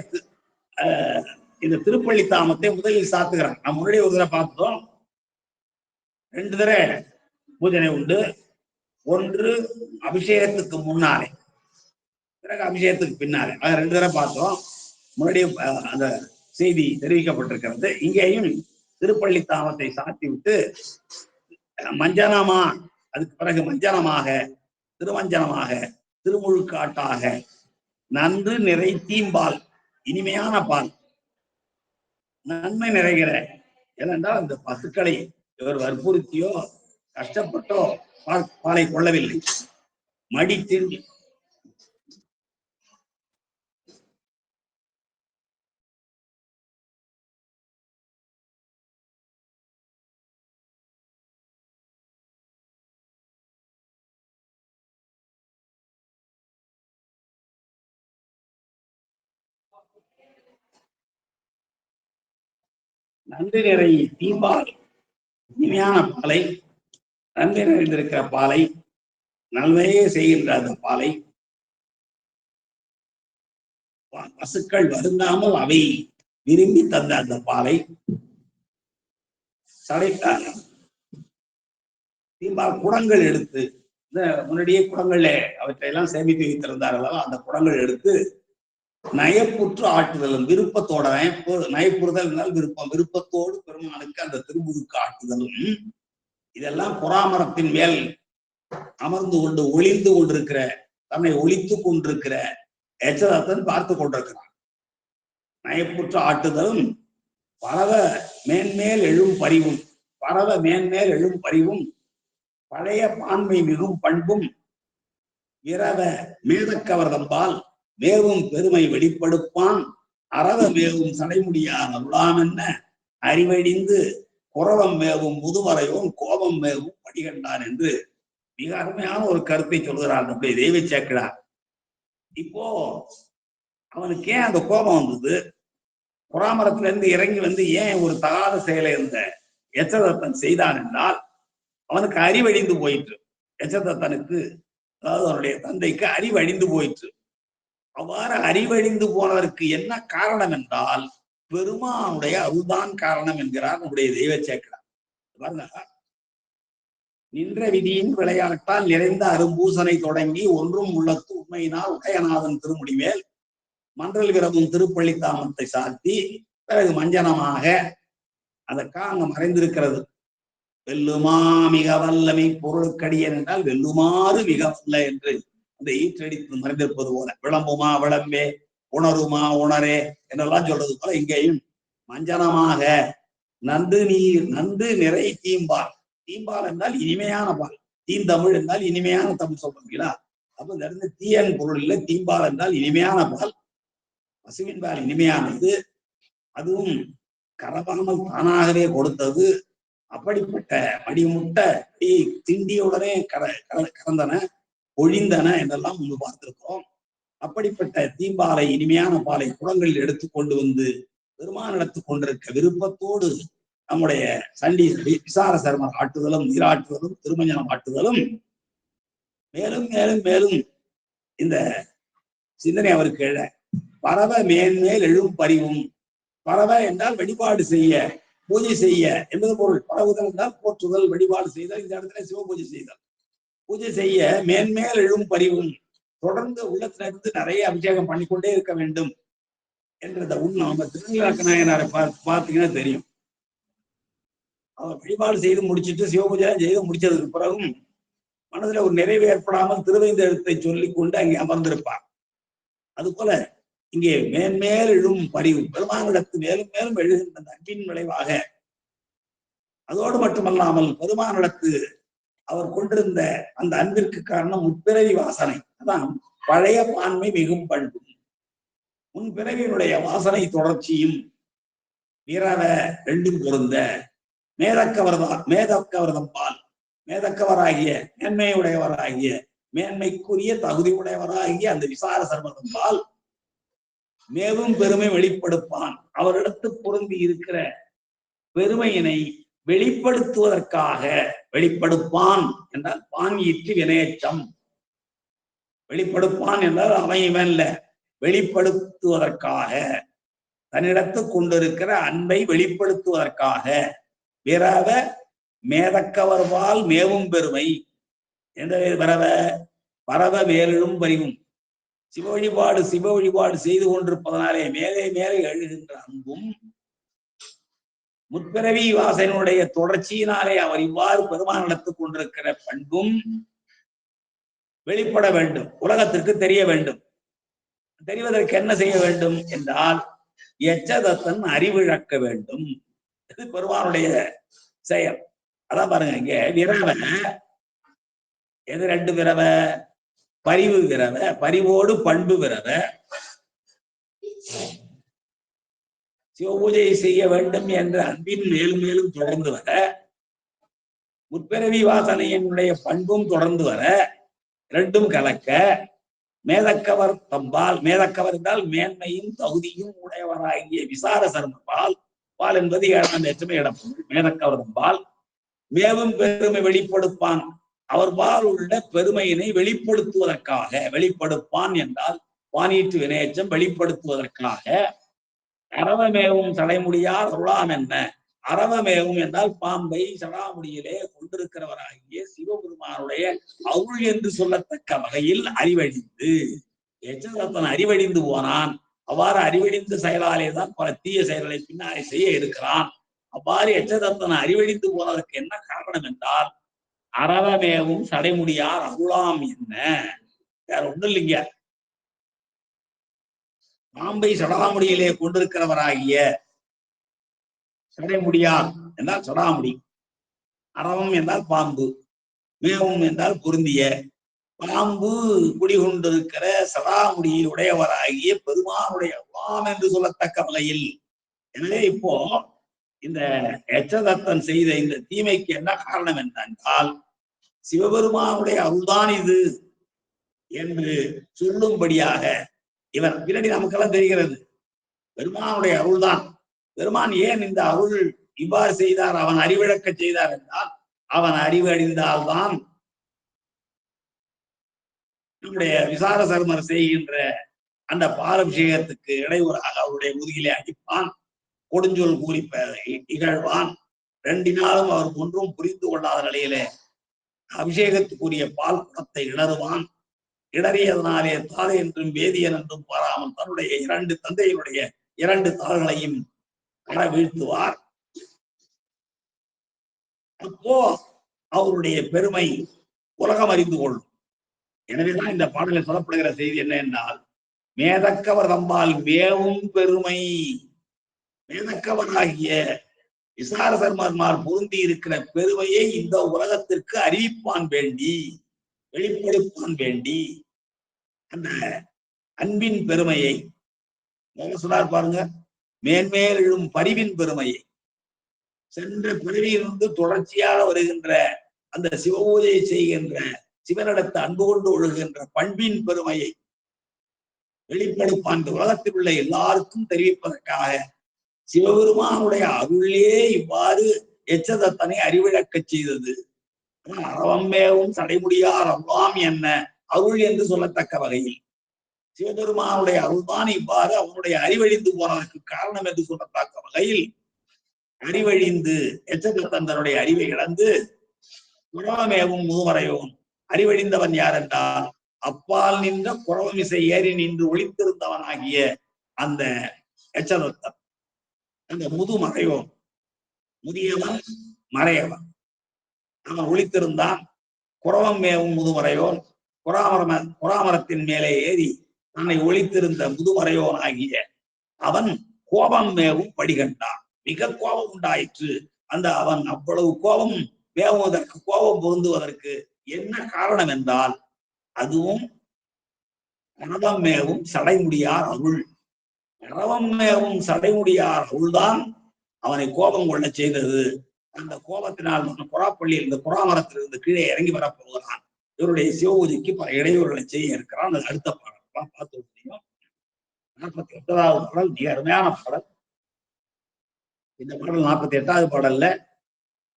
இந்த திருப்பள்ளித்தாமத்தை முதலில் சாத்துகிறார். நம்ம முன்னாடி ஒரு தடவை பார்த்தோம். 2 தடவை பூஜனை உண்டு. ஒன்று அபிஷேகத்துக்கு முன்னாலே, பிறகு அபிஷேகத்துக்கு பின்னாலே. 2 தடவை பார்த்தோம். முன்னாடி அந்த செய்தி தெரிவிக்கப்பட்டிருக்கிறது. இங்கேயும் திருப்பள்ளித்தாமத்தை சாத்தி விட்டு மஞ்சனமா, அதுக்கு பிறகு மஞ்சனமாக, திருமஞ்சனமாக, திருமுழுக்காட்டாக நன்று நிறை தீம்பால், இனிமையான பால், நன்மை நிறைகிற. ஏனென்றால் அந்த பசுக்களை இவர் வற்புறுத்தியோ கஷ்டப்பட்டோ பாலை கொள்ளவில்லை. மடித்தில் நன்றி நிறை தீம்பால், இனிமையான பாலை, நன்றி நிறைந்திருக்கிற பாலை, நன்மையே செய்கின்ற அந்த பாலை பசுக்கள் வருந்தாமல் அவை விரும்பி தந்த அந்த பாலை சடைத்தார். தீம்பால் குடங்கள் எடுத்து, இந்த முன்னாடியே குடங்கள்ல அவற்றையெல்லாம் சேமித்து வைத்திருந்தார்களோ அந்த குடங்கள் எடுத்து நயப்புற்று ஆட்டுதலும், விருப்பத்தோட நயப்புறுதல் என்றால் விருப்பம், விருப்பத்தோடு பெருமானுக்கு அந்த திருமுழுக்கு ஆட்டுதலும், இதெல்லாம் புறாமரத்தின் மேல் அமர்ந்து கொண்டு ஒளிந்து கொண்டிருக்கிற, தன்னை ஒளித்துக் கொண்டிருக்கிற எச்சதத்தன் பார்த்து கொண்டிருக்கிறான். நயப்புற்று ஆட்டுதலும் பரவ மேன்மேல் எழும் பரிவும், பரவ மேன்மேல் எழும் பரிவும், பழைய பான்மை மிகும் பண்பும், இரவ மேதக்கவர்தம்பால் மேவும் பெருமை வெளிப்படுப்பான், அறவ மேவும் சடைமுடியான் அருளாமென்ன அறிவழிந்து குறவம் மேவும் முதுவரையும் கோபம் மேவும் படிகண்டான் என்று மிக அருமையான ஒரு கருத்தை சொல்கிறார் நம்முடைய தெய்வ சேக்கிழார். இப்போ அவனுக்கு ஏன் அந்த கோபம் வந்தது? புறாமரத்துல இருந்து இறங்கி வந்து ஏன் ஒரு தகாத செயலை இருந்த எச்சதத்தன் செய்தான் என்றால், அவனுக்கு அறிவழிந்து போயிற்று. எச்சதத்தனுக்கு, அதாவது அவனுடைய தந்தைக்கு அறிவழிந்து போயிற்று. அவ்வாறு அறிவழிந்து போனதற்கு என்ன காரணம் என்றால், பெருமானுடைய அருள்தான் காரணம் என்கிறார் நம்முடைய தெய்வ சேக்கிழார். நின்ற விதியின் விளையாட்டால் நிறைந்த அரும்பூசனை தொடங்கி ஒன்றும் உள்ளத்து உண்மையினால் உடையநாதன் திருமுடிமேல் மன்றல் விரவும் திருப்பள்ளி தாமத்தை சாத்தி பிறகு மஞ்சனமாக அதற்காக அங்க மறைந்திருக்கிறது. வெல்லுமா மிக வல்லமை பொருளுக்கடியன் என்றால் வெல்லுமாறு மிக வல்ல என்று அந்த ஈற்றடித்து மறைந்திருப்பது போல, விளம்புமா விளம்பே, உணருமா உணரே என்றெல்லாம் சொல்றது போல இங்கேயும் மஞ்சனமாக நன்று நீர் நன்று நிறை தீம்பால், தீம்பால் என்றால் இனிமையான பால், தீந்தமிழ் என்றால் இனிமையான தமிழ் சொல்றீங்களா? அப்ப இந்த இடத்துல தீயன் பொருள் இல்லை, தீம்பால் என்றால் இனிமையான பால், பசுவின் பால் இனிமையானது, அதுவும் கரபாமல் தானாகவே கொடுத்தது. அப்படிப்பட்ட மடிமுட்ட திண்டியுடனே கறந்தன ஒழிந்தன என்றெல்லாம் முன்பு பார்த்திருக்கிறோம். அப்படிப்பட்ட தீம்பாலை, இனிமையான பாலை குடங்களில் எடுத்து கொண்டு வந்து பெருமானிடத்து கொண்டிருக்க விருப்பத்தோடு நம்முடைய சண்டி விசார சர்மர் ஆட்டுதலும், நீராட்டுதலும், திருமஞ்சனம் ஆட்டுதலும், மேலும் மேலும் மேலும் இந்த சிந்தனை அவருக்கு எழ பரவ மேன்மேல் எழும் பரிவும், பரவ என்றால் வழிபாடு செய்ய, பூஜை செய்ய என்பது பொருள். பரவுதல் என்றால் போற்றுதல், வழிபாடு செய்தல். இந்த இடத்துல சிவ பூஜை செய்தல். பூஜை செய்ய மேன்மேல் எழும் பரிவும், தொடர்ந்து உள்ளத்திலிருந்து நிறைய அபிஷேகம் பண்ணிக்கொண்டே இருக்க வேண்டும் என்ற நம்ம திருவிழாக்க நாயனாரை பார்த்தீங்கன்னா தெரியும். அவர் வழிபாடு செய்து முடிச்சுட்டு சிவபூஜை செய்து முடிச்சதுக்கு பிறகும் மனதுல ஒரு நிறைவு ஏற்படாமல் திருவைந்த எழுத்தை சொல்லிக் கொண்டு அங்கே அமர்ந்திருப்பார். அது போல இங்கே மேன்மேல் எழும் பரிவு, பெருமானிடத்து மேலும் மேலும் எழுகின்ற அன்பின் விளைவாக, அதோடு மட்டுமல்லாமல் பெருமானிடத்து அவர் கொண்டிருந்த அந்த அன்பிற்கு காரணம் முற்பிறவி வாசனை. அதான் பழைய பான்மை மிகும் பண்பு, முன்பிறவியினுடைய வாசனை தொடர்ச்சியும் வீரவ ரெண்டும் பொருந்த மேதக்கவர்தம்பால், மேதக்கவராகிய மேன்மையுடையவராகிய மேன்மைக்குரிய தகுதி உடையவராகிய அந்த விசார சர்மதம்பால் மேவும் பெருமை வெளிப்படுப்பான். அவரிடத்து பொருந்தி இருக்கிற பெருமையினை வெளிப்படுத்துவதற்காக, வெளிப்படுப்பான் என்றால் பான் ஈற்று வினையச்சம், வெளிப்படுப்பான் என்றால் அவன் இவன்ல, வெளிப்படுத்துவதற்காக, தன்னிடத்து கொண்டிருக்கிற அன்பை வெளிப்படுத்துவதற்காக விரவ மேதக்கவர்வால் மேவும் பெருமை என்ற பரவ பரவ மேலும் பரிவும், சிவ வழிபாடு செய்து கொண்டிருப்பதனாலே மேலே மேலே எழுகின்ற அன்பும், முற்பிறவி வாசனுடைய தொடர்ச்சியினாலே அவர் இவ்வாறு பெருமானிடத்து கொண்டிருக்கிற பண்பும் வெளிப்பட வேண்டும், உலகத்திற்கு தெரிய வேண்டும். தெரிவதற்கு என்ன செய்ய வேண்டும் என்றால் எச்சதத்தன் அறிவிழக்க வேண்டும். இது பெருமானுடைய செயல். அதான் பாருங்க, இங்க விரவ எது ரெண்டு விரவ, பரிவு விரவ, பரிவோடு பண்பு விரவ, சிவபூஜை செய்ய வேண்டும் என்ற அன்பின் மேலும் மேலும் தொடர்ந்து வர, முற்பிறவி வாசனையினுடைய பண்பும் தொடர்ந்து வர, இரண்டும் கலக்க மேதக்கவர் தம்பால், மேதக்கவர் என்றால் மேன்மையும் தகுதியும் உடையவராகிய விசார சர்மபால், பால் என்பது 7ஆம் வேற்றுமை இடம், மேதக்கவர் தம்பால் மேவும் பெருமை வெளிப்படுப்பான், அவர் பால் உள்ள பெருமையினை வெளிப்படுத்துவதற்காக, வெளிப்படுப்பான் என்றால் வானீற்று வினையச்சம் வெளிப்படுத்துவதற்காக அரவமேவும் தலைமுடியார் அருளாம் என்ன. அரவமேவும் என்றால் பாம்பை சடாமுடியிலே கொண்டிருக்கிறவராகிய சிவபெருமானுடைய அருள் என்று சொல்லத்தக்க வகையில் அறிவழிந்து எச்சதத்தன் அறிவழிந்து போனான். அவ்வாறு அறிவழிந்த செயலாலே தான் பல தீய செயல்களை பின்னாலே செய்ய இருக்கிறான். அவ்வாறு எச்சதத்தன் அறிவழிந்து போனதற்கு என்ன காரணம் என்றால் அரவமேவும் சடைமுடியார் அருளாம் என்ன. வேற ஒண்ணும் இல்லைங்க. பாம்பை சடாமுடியிலே கொண்டிருக்கிறவராகிய சடைமுடியார் என்றால் சடாமுடி, அரவம் என்றால் பாம்பு, மேவும் என்றால் பொருந்திய, பாம்பு குடிகொண்டிருக்கிற சடாமுடியை உடையவராகிய பெருமானுடைய வாம் என்று சொல்லத்தக்க வகையில். எனவே இப்போ இந்த எச்சதத்தன் செய்த இந்த தீமைக்கு என்ன காரணம் என்றால் சிவபெருமானுடைய அருள்தான் இது என்று சொல்லும்படியாக இவன் பின்னாடி நமக்கெல்லாம் தெரிகிறது பெருமானுடைய அருள்தான். பெருமான் ஏன் இந்த அருள் இவ்வாறு செய்தார், அவன் அறிவிழக்க செய்தார் என்றால் அவன் அறிவழிந்தால்தான் நம்முடைய விசார சர்மர் செய்கின்ற அந்த பாலபிஷேகத்துக்கு இடையூறாக அவருடைய முதுகிலே அடிப்பான், கொடுஞ்சொல் கூறி இகழ்வான். 2 நாளும் அவர் ஒன்றும் புரிந்து கொள்ளாத நிலையிலே அபிஷேகத்துக்குரிய பால் குடத்தை இடறுவான். இடறியதனாலே தாதை என்றும் வேதியன் என்றும் பாராமல் தன்னுடைய 2 தந்தையினுடைய 2 தாள்களையும் அற வீழ்த்துவார். அப்போ அவருடைய பெருமை உலகம் அறிந்து கொள்ளும். எனவேதான் இந்த பாடலில் சொல்லப்படுகிற செய்தி என்ன என்றால் மேதக்கவர் தம்பால் மேவும் பெருமை. மேதக்கவராகிய விசார சர்மர்மார் பொருந்தி இருக்கிற பெருமையை இந்த உலகத்திற்கு அறிவிப்பான் வேண்டி, வெளிப்படுப்பான் வேண்டி அந்த அன்பின் பெருமையை சொன்னார் பாருங்க. மேன்மேல் எழும் பரிவின் பெருமையை, சென்ற பிறவியிலிருந்து தொடர்ச்சியாக வருகின்ற அந்த சிவபூஜையை செய்கின்ற சிவனிடத்து அன்பு கொண்டு ஒழுகின்ற பண்பின் பெருமையை வெளிப்படுப்பான் உலகத்தில் உள்ள எல்லாருக்கும் தெரிவிப்பதற்காக சிவபெருமானுடைய அருளே இவ்வாறு எச்சதத்தனை அறிவிழக்க செய்தது. அரவம்மேவும் சடைமுடியார் அருளாம் என்ன அருள் என்று சொல்லத்தக்க வகையில் சிவபெருமானுடைய அருள்தான் இவ்வாறு அவனுடைய அறிவழிந்து போனதற்கு காரணம் என்று சொல்லத்தக்க வகையில் அறிவழிந்து எச்சதத்தன் தன்னுடைய அறிவை இழந்து குரவமேவும் முதுமறையோன். அறிவழிந்தவன் யார் என்றால் அப்பால் நின்ற குரவமிசை ஏறி நின்று ஒளித்திருந்தவனாகிய அந்த எச்சதத்தன், அந்த முதுமறையோன், முதியவன் மறையவன், அவன் ஒளித்திருந்தான். குரவம் மேவும் முதுமறையோன், குராமரத்தின் மேலே ஏறி தன்னை ஒளித்திருந்த முதுமறையோன் ஆகிய அவன் கோபம் மேவும் படிகண்டான். மிக கோபம் உண்டாயிற்று. அந்த அவன் அவ்வளவு கோபம் மேவுவதற்கு, கோபம் பொருந்துவதற்கு என்ன காரணம் என்றால் அதுவும் அரவம் மேவும் சடைமுடியார் அருள். அரவம் மேவும் சடைமுடியார் அருள்தான் அவனை கோபம் கொள்ள செய்தது. அந்த கோபத்தினால் குராப்பள்ளியில் இந்த குராமரத்திலிருந்து கீழே இறங்கி வரப்போகிறான். இவருடைய சிவபூஜைக்கு பல இடையூறுகளை செய்ய இருக்கிறான். அது அடுத்த பாடலாம் பார்த்து முடியும். 48வது பாடல் மிக அருமையான பாடல். இந்த பாடல் 48வது பாடல்ல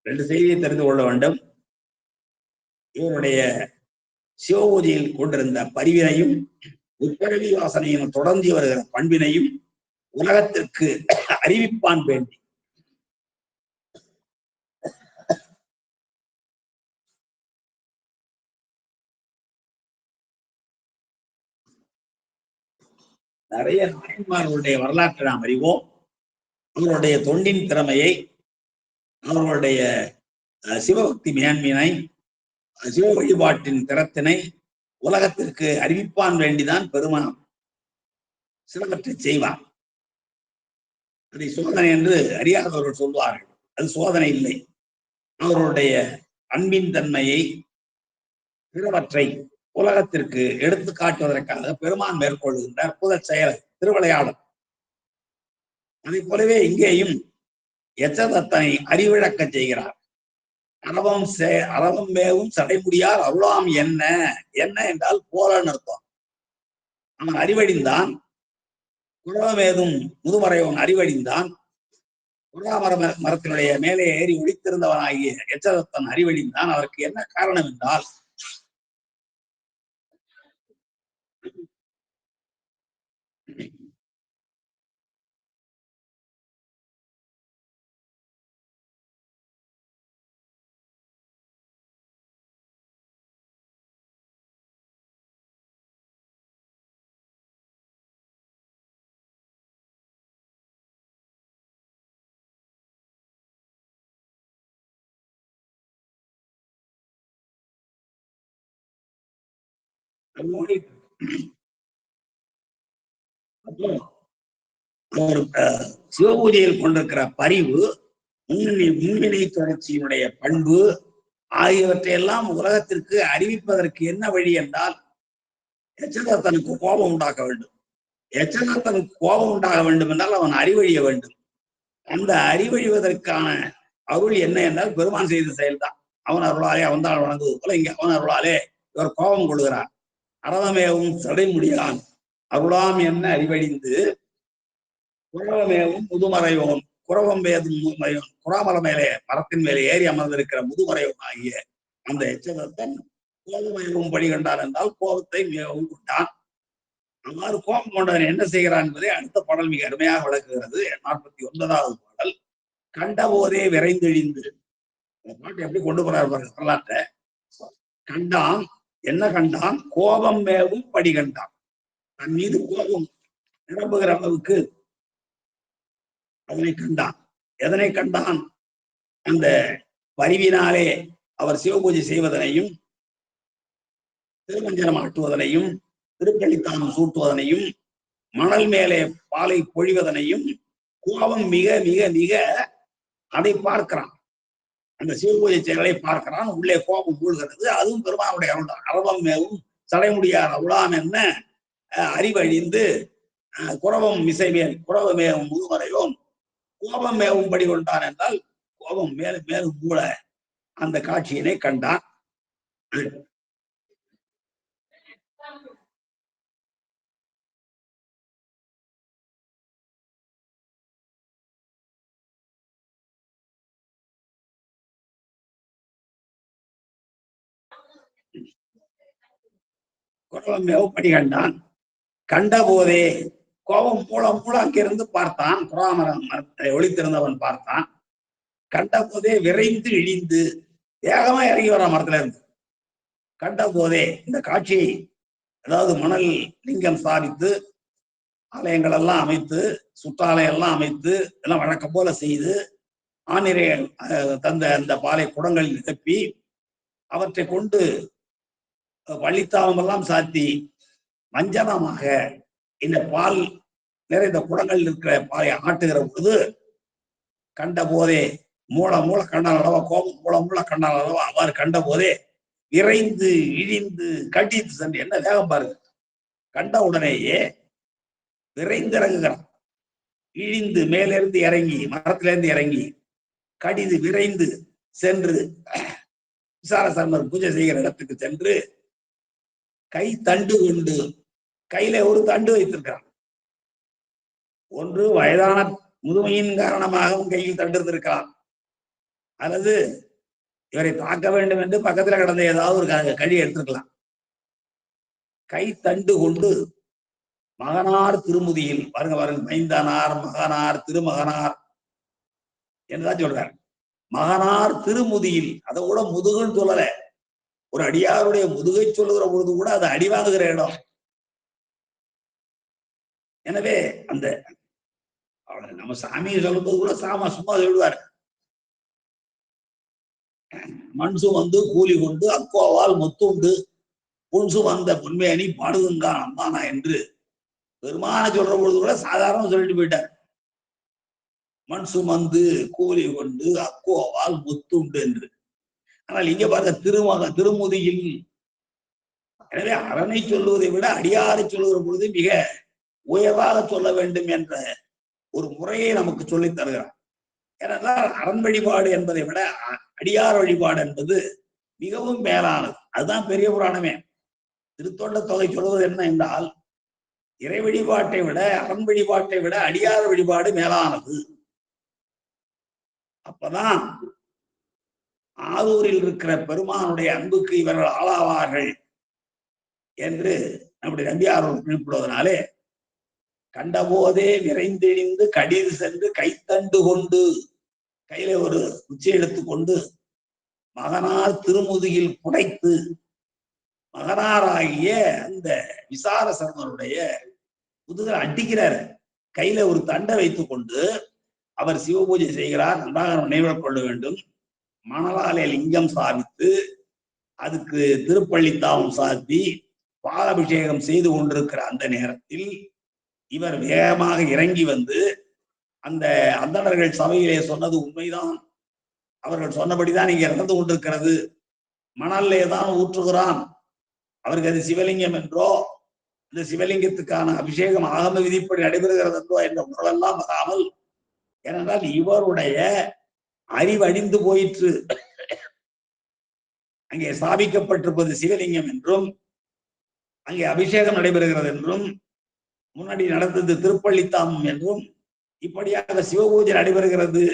2 செய்தியை தெரிந்து கொள்ள வேண்டும். இவருடைய சிவபூஜையில் கொண்டிருந்த பரிவினையும் உட்பிறவி வாசனையும் தொடர்ந்து வருகிற பண்பினையும் உலகத்திற்கு அறிவிப்பான் வேண்டி நிறைய நாயன்மார்களுடைய வரலாற்றை நாம் அறிவோம். அவர்களுடைய தொண்டின் திறமையை, அவர்களுடைய சிவபக்தி மேன்மையினை, சிவ வழிபாட்டின் திறத்தினை உலகத்திற்கு அறிவிப்பான் வேண்டிதான் பெருமான் சிலவற்றை செய்வார். அதை சோதனை என்று அறியாதவர்கள் சொல்வார்கள். அது சோதனை இல்லை. அவர்களுடைய அன்பின் தன்மையை, பிறவற்றை உலகத்திற்கு எடுத்து காட்டுவதற்காக பெருமான் மேற்கொள்கின்ற அற்புத செயல் திருவிளையாடல். அதை போலவே இங்கேயும் எச்சதத்தனை அறிவிழக்க செய்கிறார். அரவம் மேவும் சடைமுடியார் அருளாம் என்ன. என்ன என்றால் போலன்னு அர்த்தம். அவன் அறிவழிந்தான். குரவமேதும் முதுமறைவன் அறிவழிந்தான். மரத்தினுடைய மேலே ஏறி ஒளித்திருந்தவனாகிய எச்சதத்தன் அறிவழிந்தான். அதற்கு என்ன காரணம் என்றால் ஒரு சிவபூஜையில் கொண்டிருக்கிற பரிவு, முன்வினை தொடர்ச்சியினுடைய பண்பு ஆகியவற்றையெல்லாம் உலகத்திற்கு அறிவிப்பதற்கு என்ன வழி என்றால், எச்சதத்தனுக்கு கோபம் உண்டாக்க வேண்டும். எச்சதத்தனுக்கு கோபம் உண்டாக வேண்டும் என்றால் அவன் அறிவழிய வேண்டும். அந்த அறிவழிவதற்கான அருள் என்ன என்றால் பெருமான் செய்த செயல்தான். அவன் அருளாலே அவன் தான் வணங்குவது போல இங்க அவன் அருளாலே இவர் கோபம் கொள்கிறார். அறவமேவும் சடை முடியான் அருளாம் என்ன அறிவழிந்து குரவமேவும் முதுமறைவோன் குரவம் வேதும் முதுமறைவன் குறாமல மேலே மரத்தின் மேலே ஏறி அமர்ந்திருக்கிற முதுமறைவன் ஆகிய அந்த எச்சதத்தன் கோபமேவும் படி கண்டான் என்றால் கோபத்தை மிகவும் கொண்டான். அவ்வாறு கோபம் கொண்டவன் என்ன செய்கிறான் என்பதை அடுத்த பாடல் மிக அருமையாக விளக்குகிறது. 49வது பாடல். கண்ட போதே விரைந்தெழிந்து, இந்த பாட்டு எப்படி கொண்டு போறார் வரலாற்றை. கண்டான், என்ன கண்டான்? கோபம் மேவும் படி கண்டான். தன் மீது கோபம் நிரம்புகிற அளவுக்கு அதனை கண்டான். எதனை கண்டான்? அந்த பரிவினாலே அவர் சிவபூஜை செய்வதனையும் திருமஞ்சனம் ஆட்டுவதனையும் திருப்பள்ளித்தானம் சூட்டுவதனையும் மணல் மேலே பாலை பொழிவதனையும் கோபம் மிக மிக மிக அதை பார்க்கிறான். அந்த சிவபூஜை செயல்களை பார்க்கிறான். உள்ளே கோபம் மூழ்கிறது. அதுவும் பெருமானுடைய அரவம் மேவும் சடைமுடியார் அவுளாம் என்ன அறிவழிந்து குரவம் மிசைமேல் குரவமேவும் முதுமறையோம் கோபம் மேவும் படி கொண்டான் என்றால் கோபம் மேலும் மேலும் மூட அந்த காட்சியினை கண்டான். குரவம் மேவும் படி கண்டான். கண்ட போதே கோபம் மூலம் அங்கிருந்து பார்த்தான். குராமரம் ஒளித்திருந்தவன் பார்த்தான். கண்ட போதே விரைந்து இழிந்து வேகமா இறங்கி வர மரத்துல இருந்து. கண்ட போதே இந்த காட்சியை, அதாவது மணல் லிங்கம் ஸ்தாபித்து ஆலயங்கள் எல்லாம் அமைத்து சுற்றாலயம் எல்லாம் அமைத்து எல்லாம் வழக்கம் போல செய்து ஆணிரை தந்த அந்த பாலை குடங்களில் நிரப்பி அவற்றை கொண்டு வள்ளித்தாவம் எல்லாம் சாத்தி மஞ்சனமாக இந்த பால் நிறைந்த குடங்கள் இருக்கிற பாலை ஆட்டுகிற பொழுது கண்ட போதே மூல கண்டால் அளவா கோபம் மூல கண்டால் அளவா அவ்வாறு கண்ட போதே விரைந்து இழிந்து கட்டித்து சென்று, என்ன வேகம் பாருங்க. கண்ட உடனேயே விரைந்து இறங்குகிறான். இழிந்து மேலிருந்து இறங்கி மரத்திலிருந்து இறங்கி கடிது விரைந்து சென்று விசார சர்மர் பூஜை செய்கிற இடத்துக்கு சென்று கை தண்டு கொண்டு, கையில ஒரு தண்டு வைத்திருக்கிறான். ஒன்று வயதான முதுமையின் காரணமாகவும் கையில் தண்டு இருந்திருக்கலாம், அல்லது இவரை தாக்க வேண்டும் என்று பக்கத்துல கிடந்த ஏதாவது ஒரு கழி எடுத்திருக்கலாம். கை தண்டு கொண்டு மகனார் திருமுதியில் பாருங்க மைந்தனார் மகனார் திருமகனார் என்றுதான் சொல்றார். மகனார் திருமுதியில், அதை கூட முதுகுன்னு சொல்லல. ஒரு அடியாருடைய முதுகை சொல்லுகிற பொழுது கூட அது அடிவாங்குகிற இடம். எனவே அந்த நம்ம சாமியை சொல்லும்போது கூட சும்மா சொல்லுவாரு. மண்சு வந்து கூலி கொண்டு அக்கோவால் முத்துண்டு புன்சு வந்த பொன்மேனி பாடுதுங்கா அம்மானா என்று பெருமான சொல்ற பொழுது கூட சாதாரண சொல்லிட்டு போயிட்டார். மண் சுமந்து கூலி கொண்டு அக்கோவால் முத்துண்டு என்று. ஆனால் இங்க பாருங்க திருமுதியில். எனவே அரணை சொல்லுவதை விட அடியாரை சொல்லுகிற பொழுது மிக உயர்வாக சொல்ல வேண்டும் என்ற ஒரு முறையை நமக்கு சொல்லித் தருகிறார். ஏனென்றால் அரண் வழிபாடு என்பதை விட அடியார் வழிபாடு என்பது மிகவும் மேலானது. அதுதான் பெரிய புராணமே. திருத்தொண்ட தொகை சொல்வது என்ன என்றால், இறை வழிபாட்டை விட அரண் வழிபாட்டை விட அடியார் வழிபாடு மேலானது. அப்பதான் ஆதூரில் இருக்கிற பெருமானுடைய அன்புக்கு இவர்கள் ஆளாவார்கள் என்று நம்முடைய நம்பியார் குறிப்பிடுவதனாலே கண்டபோதே விரைந்தெழிந்து கடிது சென்று கைத்தண்டு கொண்டு, கையில ஒரு குச்சி எடுத்துக்கொண்டு மகனார் திருமுதுகில் புடைத்து, மகனாராகிய அந்த விசார சர்மருடைய முதுகில் அடிக்கிறார். கையில ஒரு தண்டை வைத்துக் கொண்டு அவர் சிவபூஜை செய்கிறார். நன்றாக நினைவு கொள்ள வேண்டும். மணலாலே லிங்கம் சாதித்து அதுக்கு திருப்பள்ளித்தாவம் சாத்தி பாலாபிஷேகம் செய்து கொண்டிருக்கிற அந்த நேரத்தில் இவர் வேகமாக இறங்கி வந்து அந்த அந்தணர்கள் சபையிலே சொன்னது உண்மைதான், அவர்கள் சொன்னபடிதான் இங்கே நடந்து கொண்டிருக்கிறது, மணல்லே தான் ஊற்றுகிறான், அவருக்கு அது சிவலிங்கம் என்றோ இந்த சிவலிங்கத்துக்கான அபிஷேகம் ஆகம விதிப்படி நடைபெறுகிறது என்றோ என்ற உணர்வெல்லாம் வராமல், ஏனென்றால் இவருடைய அறிவழிந்து போயிற்று. அங்கே ஸ்தாபிக்கப்பட்டிருப்பது சிவலிங்கம் என்றும் அங்கே அபிஷேகம் நடைபெறுகிறது என்றும் முன்னாடி நடந்தது திருப்பள்ளித்தாமம் என்றும் இப்படியாக சிவபூஜை நடைபெறுகிறது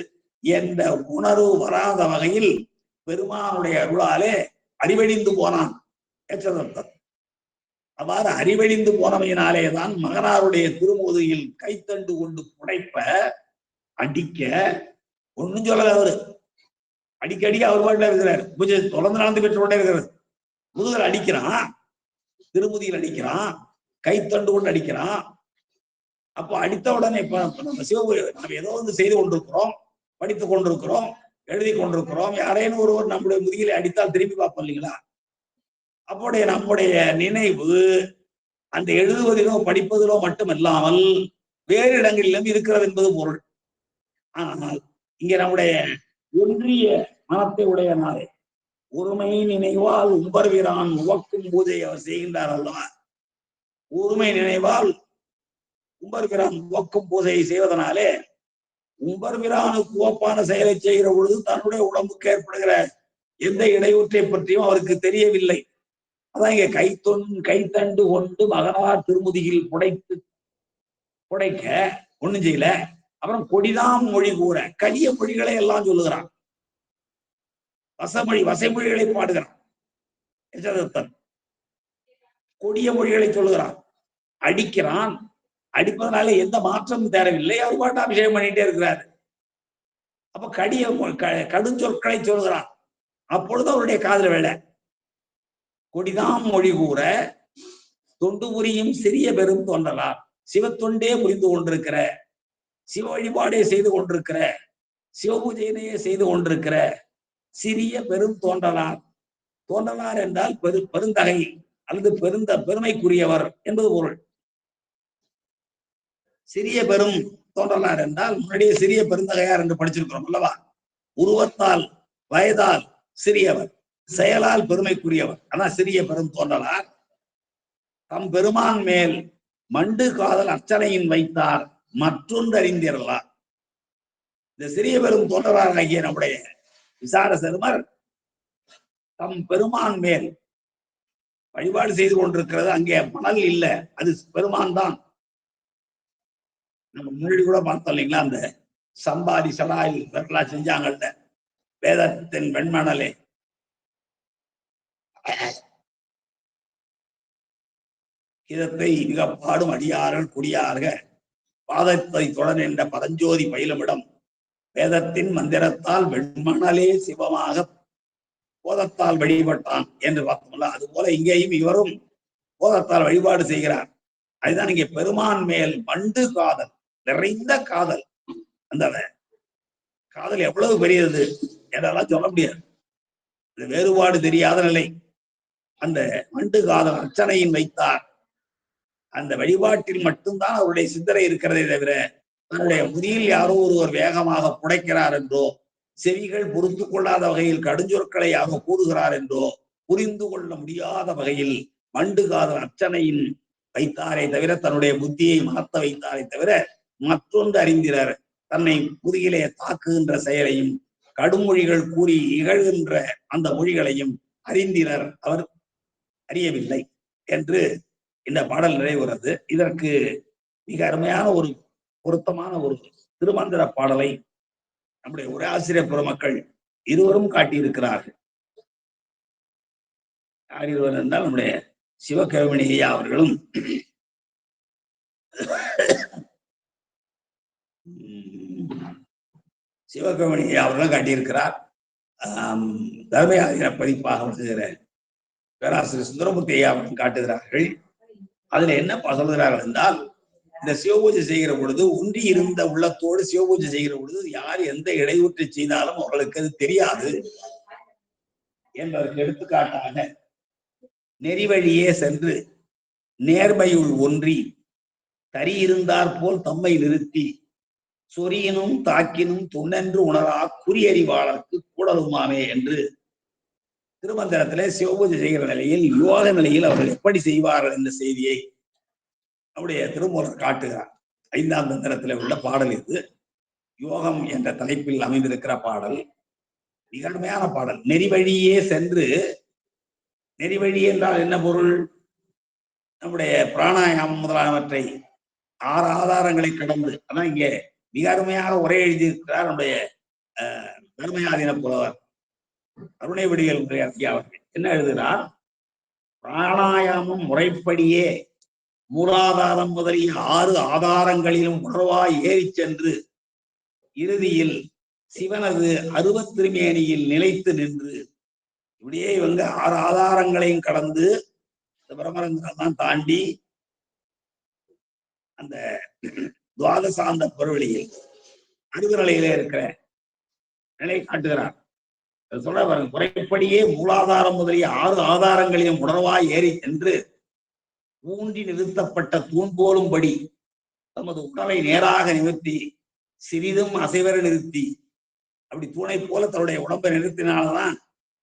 என்ற உணர்வு வராத வகையில் பெருமானுடைய அருளாலே அறிவழிந்து போனான் ஏற்றதத்தன். அவ்வாறு அறிவழிந்து போனமையினாலேதான் மகனாருடைய திருமுதுகில் கைத்தண்டு கொண்டு புடைப்ப அடிக்க ஒன்னும் சொல்லல. அவரு அடிக்கடிக்க அவர் பாட்டுல இருக்கிறார், பூஜை தொடர்ந்து நடந்து பெற்று கொண்டே இருக்கிறது. முதுகல் அடிக்கிறான், திருமுதியில் அடிக்கிறான், கைத்தண்டு கொண்டு அடிக்கிறான். அப்போ அடித்த உடனே இப்ப நம்ம சிவபூஜை நம்ம ஏதோ வந்து செய்து கொண்டிருக்கிறோம், படித்துக் கொண்டிருக்கிறோம், எழுதி கொண்டிருக்கிறோம், யாரேனும் ஒருவர் நம்முடைய முதுகிலை அடித்தால் திரும்பி பார்ப்போம் இல்லைங்களா? அப்போடைய நம்முடைய நினைவு அந்த எழுதுவதிலோ படிப்பதிலோ மட்டுமல்லாமல் வேறு இடங்களிலும் இருக்கிறது என்பது பொருள். ஆனால் இங்க நம்முடைய ஒன்றிய மனத்தை உடைய நாளே ஒருமை நினைவால் உம்பர்வீரான் உவக்கும் பூஜை அவர் செய்கின்றார் அல்லவா? ஒருமை நினைவால் உம்பர்வீரான் உவக்கும் பூஜையை செய்வதனாலே உம்பர்வீரானுக்கு உவப்பான செயலை செய்கிற பொழுது தன்னுடைய உடம்புக்கு ஏற்படுகிற எந்த இடையூற்றை பற்றியும் அவருக்கு தெரியவில்லை. அதான் இங்க கைத்தண்டு கொண்டு மகனார் திருமுதியில் புடைக்க ஒண்ணும் செய்யல. அப்புறம் கொடிதாம் மொழி கூற கடிய மொழிகளை எல்லாம் சொல்லுகிறான், வசைமொழிகளை பாடுகிறான். கொடிய மொழிகளை சொல்லுகிறான், அடிக்கிறான். அடிப்பதனால எந்த மாற்றமும் தேவையில்லை, அவர் பாட்டு அபிஷேகம் பண்ணிட்டே இருக்கிறாரு. அப்ப கடுஞ்சொற்களை சொல்லுகிறான். அப்பொழுது அவருடைய காதல வேலை. கொடிதாம் மொழி கூற தொண்டு புரியும் சிறிய பெரும் தொண்டலார், சிவத்தொண்டே புரிந்து கொண்டிருக்கிற, சிவ வழிபாடே செய்து கொண்டிருக்கிற, சிவபூஜையினையே செய்து கொண்டிருக்கிற சிறிய பெரும் தோன்றலார். தோன்றலார் என்றால் பெருந்தகை அல்லது பெருமைக்குரியவர் என்பது பொருள். சிறிய பெரும் தோன்றலார் என்றால் முன்னாடியே சிறிய பெருந்தகையார் என்று படிச்சிருக்கிறோம் அல்லவா? உருவத்தால் வயதால் சிறியவர், செயலால் பெருமைக்குரியவர், அதான் சிறிய பெரும் தோன்றலார். தம் பெருமான் மேல் மண்டு காதல் அர்ச்சனையின் வைத்தார் மற்றொன்று அறிந்திரலார். இந்த சிறிய பெரும் தோன்றலார் ஆகிய நம்முடைய விசார செருமர் தம் பெருமான் மேல் வழிபாடு செய்து கொண்டிருக்கிறது. அங்கே மணல் இல்ல, அது பெருமான் தான். நம்ம முன்னாடி கூட பார்த்தோம் இல்லைங்களா, அந்த சம்பாதி சடாயில் வரலாம் செஞ்சாங்கல்ல, வேதத்தின் வெண்மணலே இதத்தை மிக பாடும் அடியார்கள் குடியார்க பாதத்தை தொடர் என்ற பரஞ்சோதி பயிலுமிடம் வேதத்தின் மந்திரத்தால் வெண்மணலே சிவமாக போதத்தால் வழிபட்டான் என்று பார்த்தோம்ல, அது போல இங்கேயும் இவரும் போதத்தால் வழிபாடு செய்கிறார். அதுதான் இங்கே பெருமான் மேல் மண்டு காதல், நிறைந்த காதல். அந்த காதல் எவ்வளவு பெரியது என்றெல்லாம் சொல்ல முடியாது, வேறுபாடு தெரியாத நிலை. அந்த மண்டு காதல் அர்ச்சனையின் வைத்தார், அந்த வழிபாட்டில் மட்டும்தான் அவருடைய சிந்தனை இருக்கிறதே தவிர தன்னுடைய முதியில் யாரோ ஒருவர் வேகமாக புடைக்கிறார் என்றோ, செவிகள் பொறுத்து கொள்ளாத வகையில் கடுஞ்சொற்களை யாரோ கூறுகிறார் என்றோ புரிந்து கொள்ள முடியாத வகையில் மண்டு காதல் அர்ச்சனையின் வைத்தாரை தவிர, தன்னுடைய புத்தியை மாற்ற வைத்தாரை தவிர மற்றொன்று அறிந்தினர். தன்னை முதுகிலே தாக்குகின்ற செயலையும் கடுமொழிகள் கூறி இகழ்கின்ற அந்த மொழிகளையும் அறிந்தினர், அவர் அறியவில்லை என்று இந்த பாடல் நிறைவுறது. இதற்கு மிக அருமையான ஒரு பொருத்தமான ஒரு திருமந்திர பாடலை நம்முடைய உரையாசிரியர் பெருமக்கள் இருவரும் காட்டியிருக்கிறார்கள். யார் இருவர் என்றால் நம்முடைய சிவகவிமணி ஐயா அவர்களும் சிவகவிமணி ஐயா அவர்களும் காட்டியிருக்கிறார். தர்மயாதிர பதிப்பாக வருகிற பேராசிரியர் சுந்தரமூர்த்தி ஐயா அவர்களும் காட்டுகிறார்கள். அதுல என்ன சொல்கிறார்கள் என்றால், இந்த சிவபூஜை செய்கிற பொழுது ஒன்றி இருந்த உள்ளத்தோடு சிவபூஜை செய்கிற பொழுது யார் எந்த இடையூற்றை செய்தாலும் அவர்களுக்கு அது தெரியாது என்பதற்கு எடுத்துக்காட்டாக நெறிவழியே சென்று நேர்மையுள் ஒன்றி தரி இருந்தார் போல் தம்மை நிறுத்தி சொறியினும் தாக்கினும் துண்ணென்று உணரா குறியறிவாளருக்கு கூடலுமாமே என்று திருமந்திரத்திலே சிவபூஜை செய்கிற நிலையில் யோக நிலையில் அவர்கள் எப்படி செய்வார்கள் என்ற செய்தியை நம்முடைய திருமூலர் காட்டுகிறார். 5ஆம் தந்திரத்தில் உள்ள பாடல் இது. யோகம் என்ற தலைப்பில் அமைந்திருக்கிற பாடல் மிகமையான பாடல். நெறிவழியே சென்று, நெறிவழி என்றால் என்ன பொருள்? நம்முடைய பிராணாயாமம் முதலானவற்றை 6 ஆதாரங்களை கடந்து, அதான் இங்கே மிக அருமையாக உரை எழுதியிருக்கிறார் நம்முடைய தர்மயாதீன புலவர் அருணை விடியல் ஐயா அவர்கள். என்ன எழுதுகிறார்? பிராணாயாமம் முறைப்படியே மூலாதாரம் முதலிய 6 ஆதாரங்களிலும் உணர்வாய் ஏறி சென்று இறுதியில் சிவனது அருவத்திருமேனியில் நிலைத்து நின்று, இப்படியே இவங்க 6 ஆதாரங்களையும் கடந்து பிரமரங்கள்லாம் தாண்டி அந்த துவாதசாந்த பொருளியில் அருகு நிலையில இருக்கிற நிலை காட்டுகிறார். சொல்ற முறைப்படியே மூலாதாரம் முதலிய 6 ஆதாரங்களையும் உணர்வாய் ஏறி சென்று ஊன்றி நிறுத்தப்பட்ட தூண் போலும்படி தமது உடலை நேராக நிறுத்தி சிறிதும் அசைவர நிறுத்தி, அப்படி தூணை போல தன்னுடைய உடம்பை நிறுத்தினால்தான்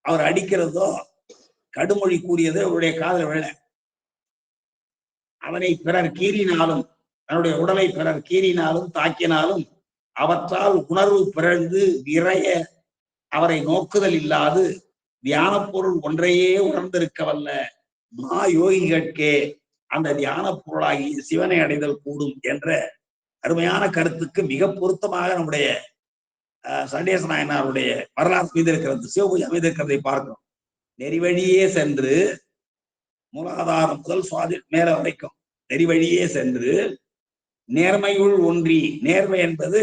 அவர் அடிக்கிறதோ கடுமொழி கூறியது அவருடைய காதல் விழ. அவனை பிறர் கீறினாலும், தன்னுடைய உடலை பிறர் கீறினாலும் தாக்கினாலும் அவற்றால் உணர்வு பிறழ்ந்து விரைய அவரை நோக்குதல் இல்லாது தியான பொருள் ஒன்றையே உணர்ந்திருக்க வல்ல மா யோகிகட்கே அந்த தியான பொருளாகி சிவனை அடைதல் கூடும் என்ற அருமையான கருத்துக்கு மிக பொருத்தமாக நம்முடைய சண்டேச நாயனாருடைய வரலாறு அமைந்திருக்கிறது, சிவபூஜை அமைந்திருக்கிறதை பார்க்கிறோம். நெறிவழியே சென்று மூலாதாரம் முதல் சுவாதி மேல வரைக்கும் நெறிவழியே சென்று நேர்மையுள் ஒன்றி, நேர்மை என்பது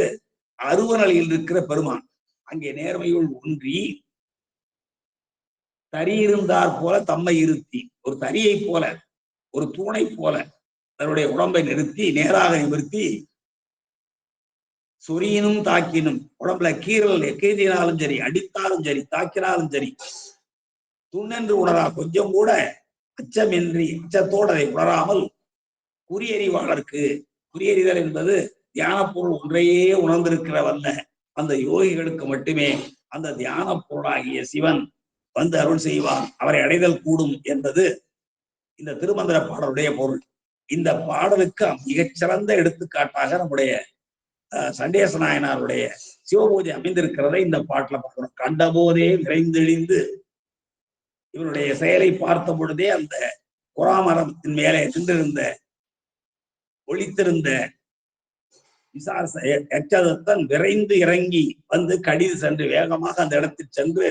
அருவநிலையில் இருக்கிற பெருமான், அங்கே நேர்மையுள் ஒன்றி தரி இருந்தார் போல தம்மை இருத்தி, ஒரு தரியை போல ஒரு தூணை போல தன்னுடைய உடம்பை நிறுத்தி நேராக நிறுத்தி சொறியினும் தாக்கினும், உடம்புல கீறல் கீறினாலும் சரி, அடித்தாலும் சரி, தாக்கினாலும் சரி, துண்ணென்று உணரா, கொஞ்சம் கூட அச்சமின்றி அச்சத்தோடு அதை உணராமல் குறியறிவாளருக்கு, குறியறிதல் என்பது தியான பொருள் ஒன்றையே உணர்ந்திருக்கிற வல்ல அந்த யோகிகளுக்கு மட்டுமே அந்த தியான பொருளாகிய சிவன் வந்து அருள் செய்வான், அவரை அடைதல் கூடும் என்பது இந்த திருமந்திர பாடலுடைய பொருள். இந்த பாடலுக்கு மிகச்சிறந்த எடுத்துக்காட்டாக நம்முடைய சண்டேச நாயனாருடைய சிவபூஜை அமைந்திருக்கிறதை இந்த பாட்டுல பார்க்கணும். கண்டபோதே விரைந்தெழிந்து, இவருடைய செயலை பார்த்த பொழுதே அந்த குராமரத்தின் மேலே நின்றிருந்த ஒளித்திருந்த எச்சதத்தன் விரைந்து இறங்கி வந்து கடிது சென்று வேகமாக அந்த இடத்தில் சென்று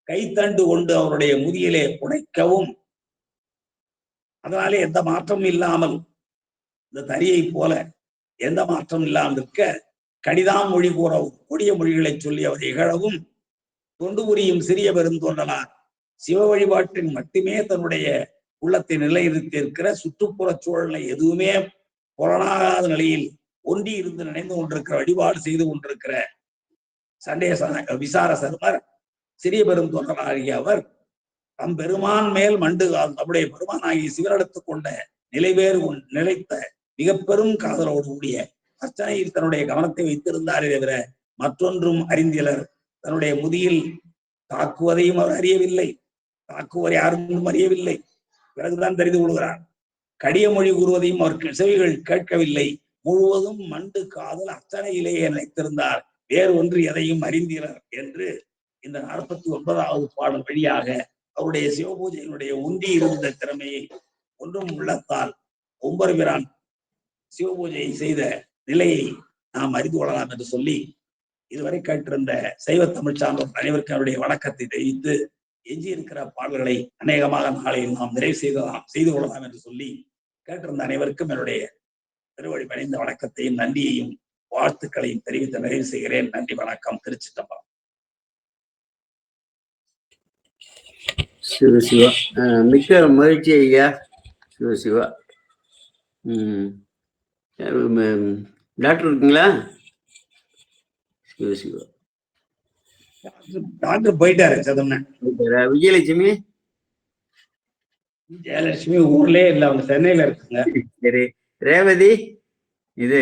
கைத்தண்டு கொண்டு அவருடைய முதியிலே புடைக்கவும், அதனாலே எந்த மாற்றமும் இல்லாமல் இந்த தரியை போல எந்த மாற்றம் இல்லாமல் இருக்க கடிதாம் மொழி கூறவும், கொடிய மொழிகளை சொல்லி அவர் இகழவும், தொண்டு புரியும் சிறிய பெருந்தோன்றலார் சிவ வழிபாட்டின் மட்டுமே தன்னுடைய உள்ளத்தை நிலைநிறுத்தி இருக்கிற சுற்றுப்புற சூழலை எதுவுமே புலனாகாத நிலையில் ஒன்றி இருந்து நினைந்து கொண்டிருக்கிற, வழிபாடு செய்து கொண்டிருக்கிற சண்டேச விசார சர்மர் சிறிய பெருந்தோன்றலாகிய அவர் தம் பெருமான் மேல் மண்டு நம்முடைய பெருமான் ஆகிய சிவனிடத்து கொண்ட நிலைவேறு நிலைத்த மிக பெரும் காதலோடு கூடிய அர்ச்சனையில் தன்னுடைய கவனத்தை வைத்திருந்தாரே தவிர மற்றொன்றும் அறிந்திலர். தன்னுடைய முதியில் தாக்குவதையும் அவர் அறியவில்லை, தாக்குவதை யாரும் அறியவில்லை, பிறகுதான் தெரிந்து கொள்கிறார். கடிய மொழி கூறுவதையும் அவர் செவிகள் கேட்கவில்லை, முழுவதும் மண்டு காதல் அர்ச்சனையிலேயே நினைத்திருந்தார், வேறு ஒன்று எதையும் அறிந்திலர் என்று இந்த 49வது பாடல் வழியாக அவருடைய சிவபூஜையினுடைய உண்டி இருந்த திறமையை ஒன்றும் உள்ளத்தால் ஒம்பர்பிரான் சிவபூஜையை செய்த நிலையை நாம் அறிந்து கொள்ளலாம் என்று சொல்லி, இதுவரை கேட்டிருந்த சைவ தமிழ் சார்ந்தோர் அனைவருக்கும் அவருடைய வணக்கத்தை தெரிவித்து, எஞ்சியிருக்கிற பாடல்களை அநேகமாக நாளை நாம் நிறைவு செய்து கொள்ளலாம் என்று சொல்லி, கேட்டிருந்த அனைவருக்கும் என்னுடைய திருவழி பணிந்த வணக்கத்தையும் நன்றியையும் வாழ்த்துக்களையும் தெரிவித்து நிறைவு செய்கிறேன். நன்றி, வணக்கம். திருச்சிற்றம்பலம். சிவசிவா, மிக்க மகிழ்ச்சி ஐயா. சிவசிவா. டாக்டர் இருக்குங்களா? சிவசிவா டாக்டர் போயிட்டாரு. விஜயலட்சுமி ஜெயலட்சுமி ஊர்லயே இல்ல, அவங்க சென்னையில இருக்குங்க. சரி. ரேவதி இது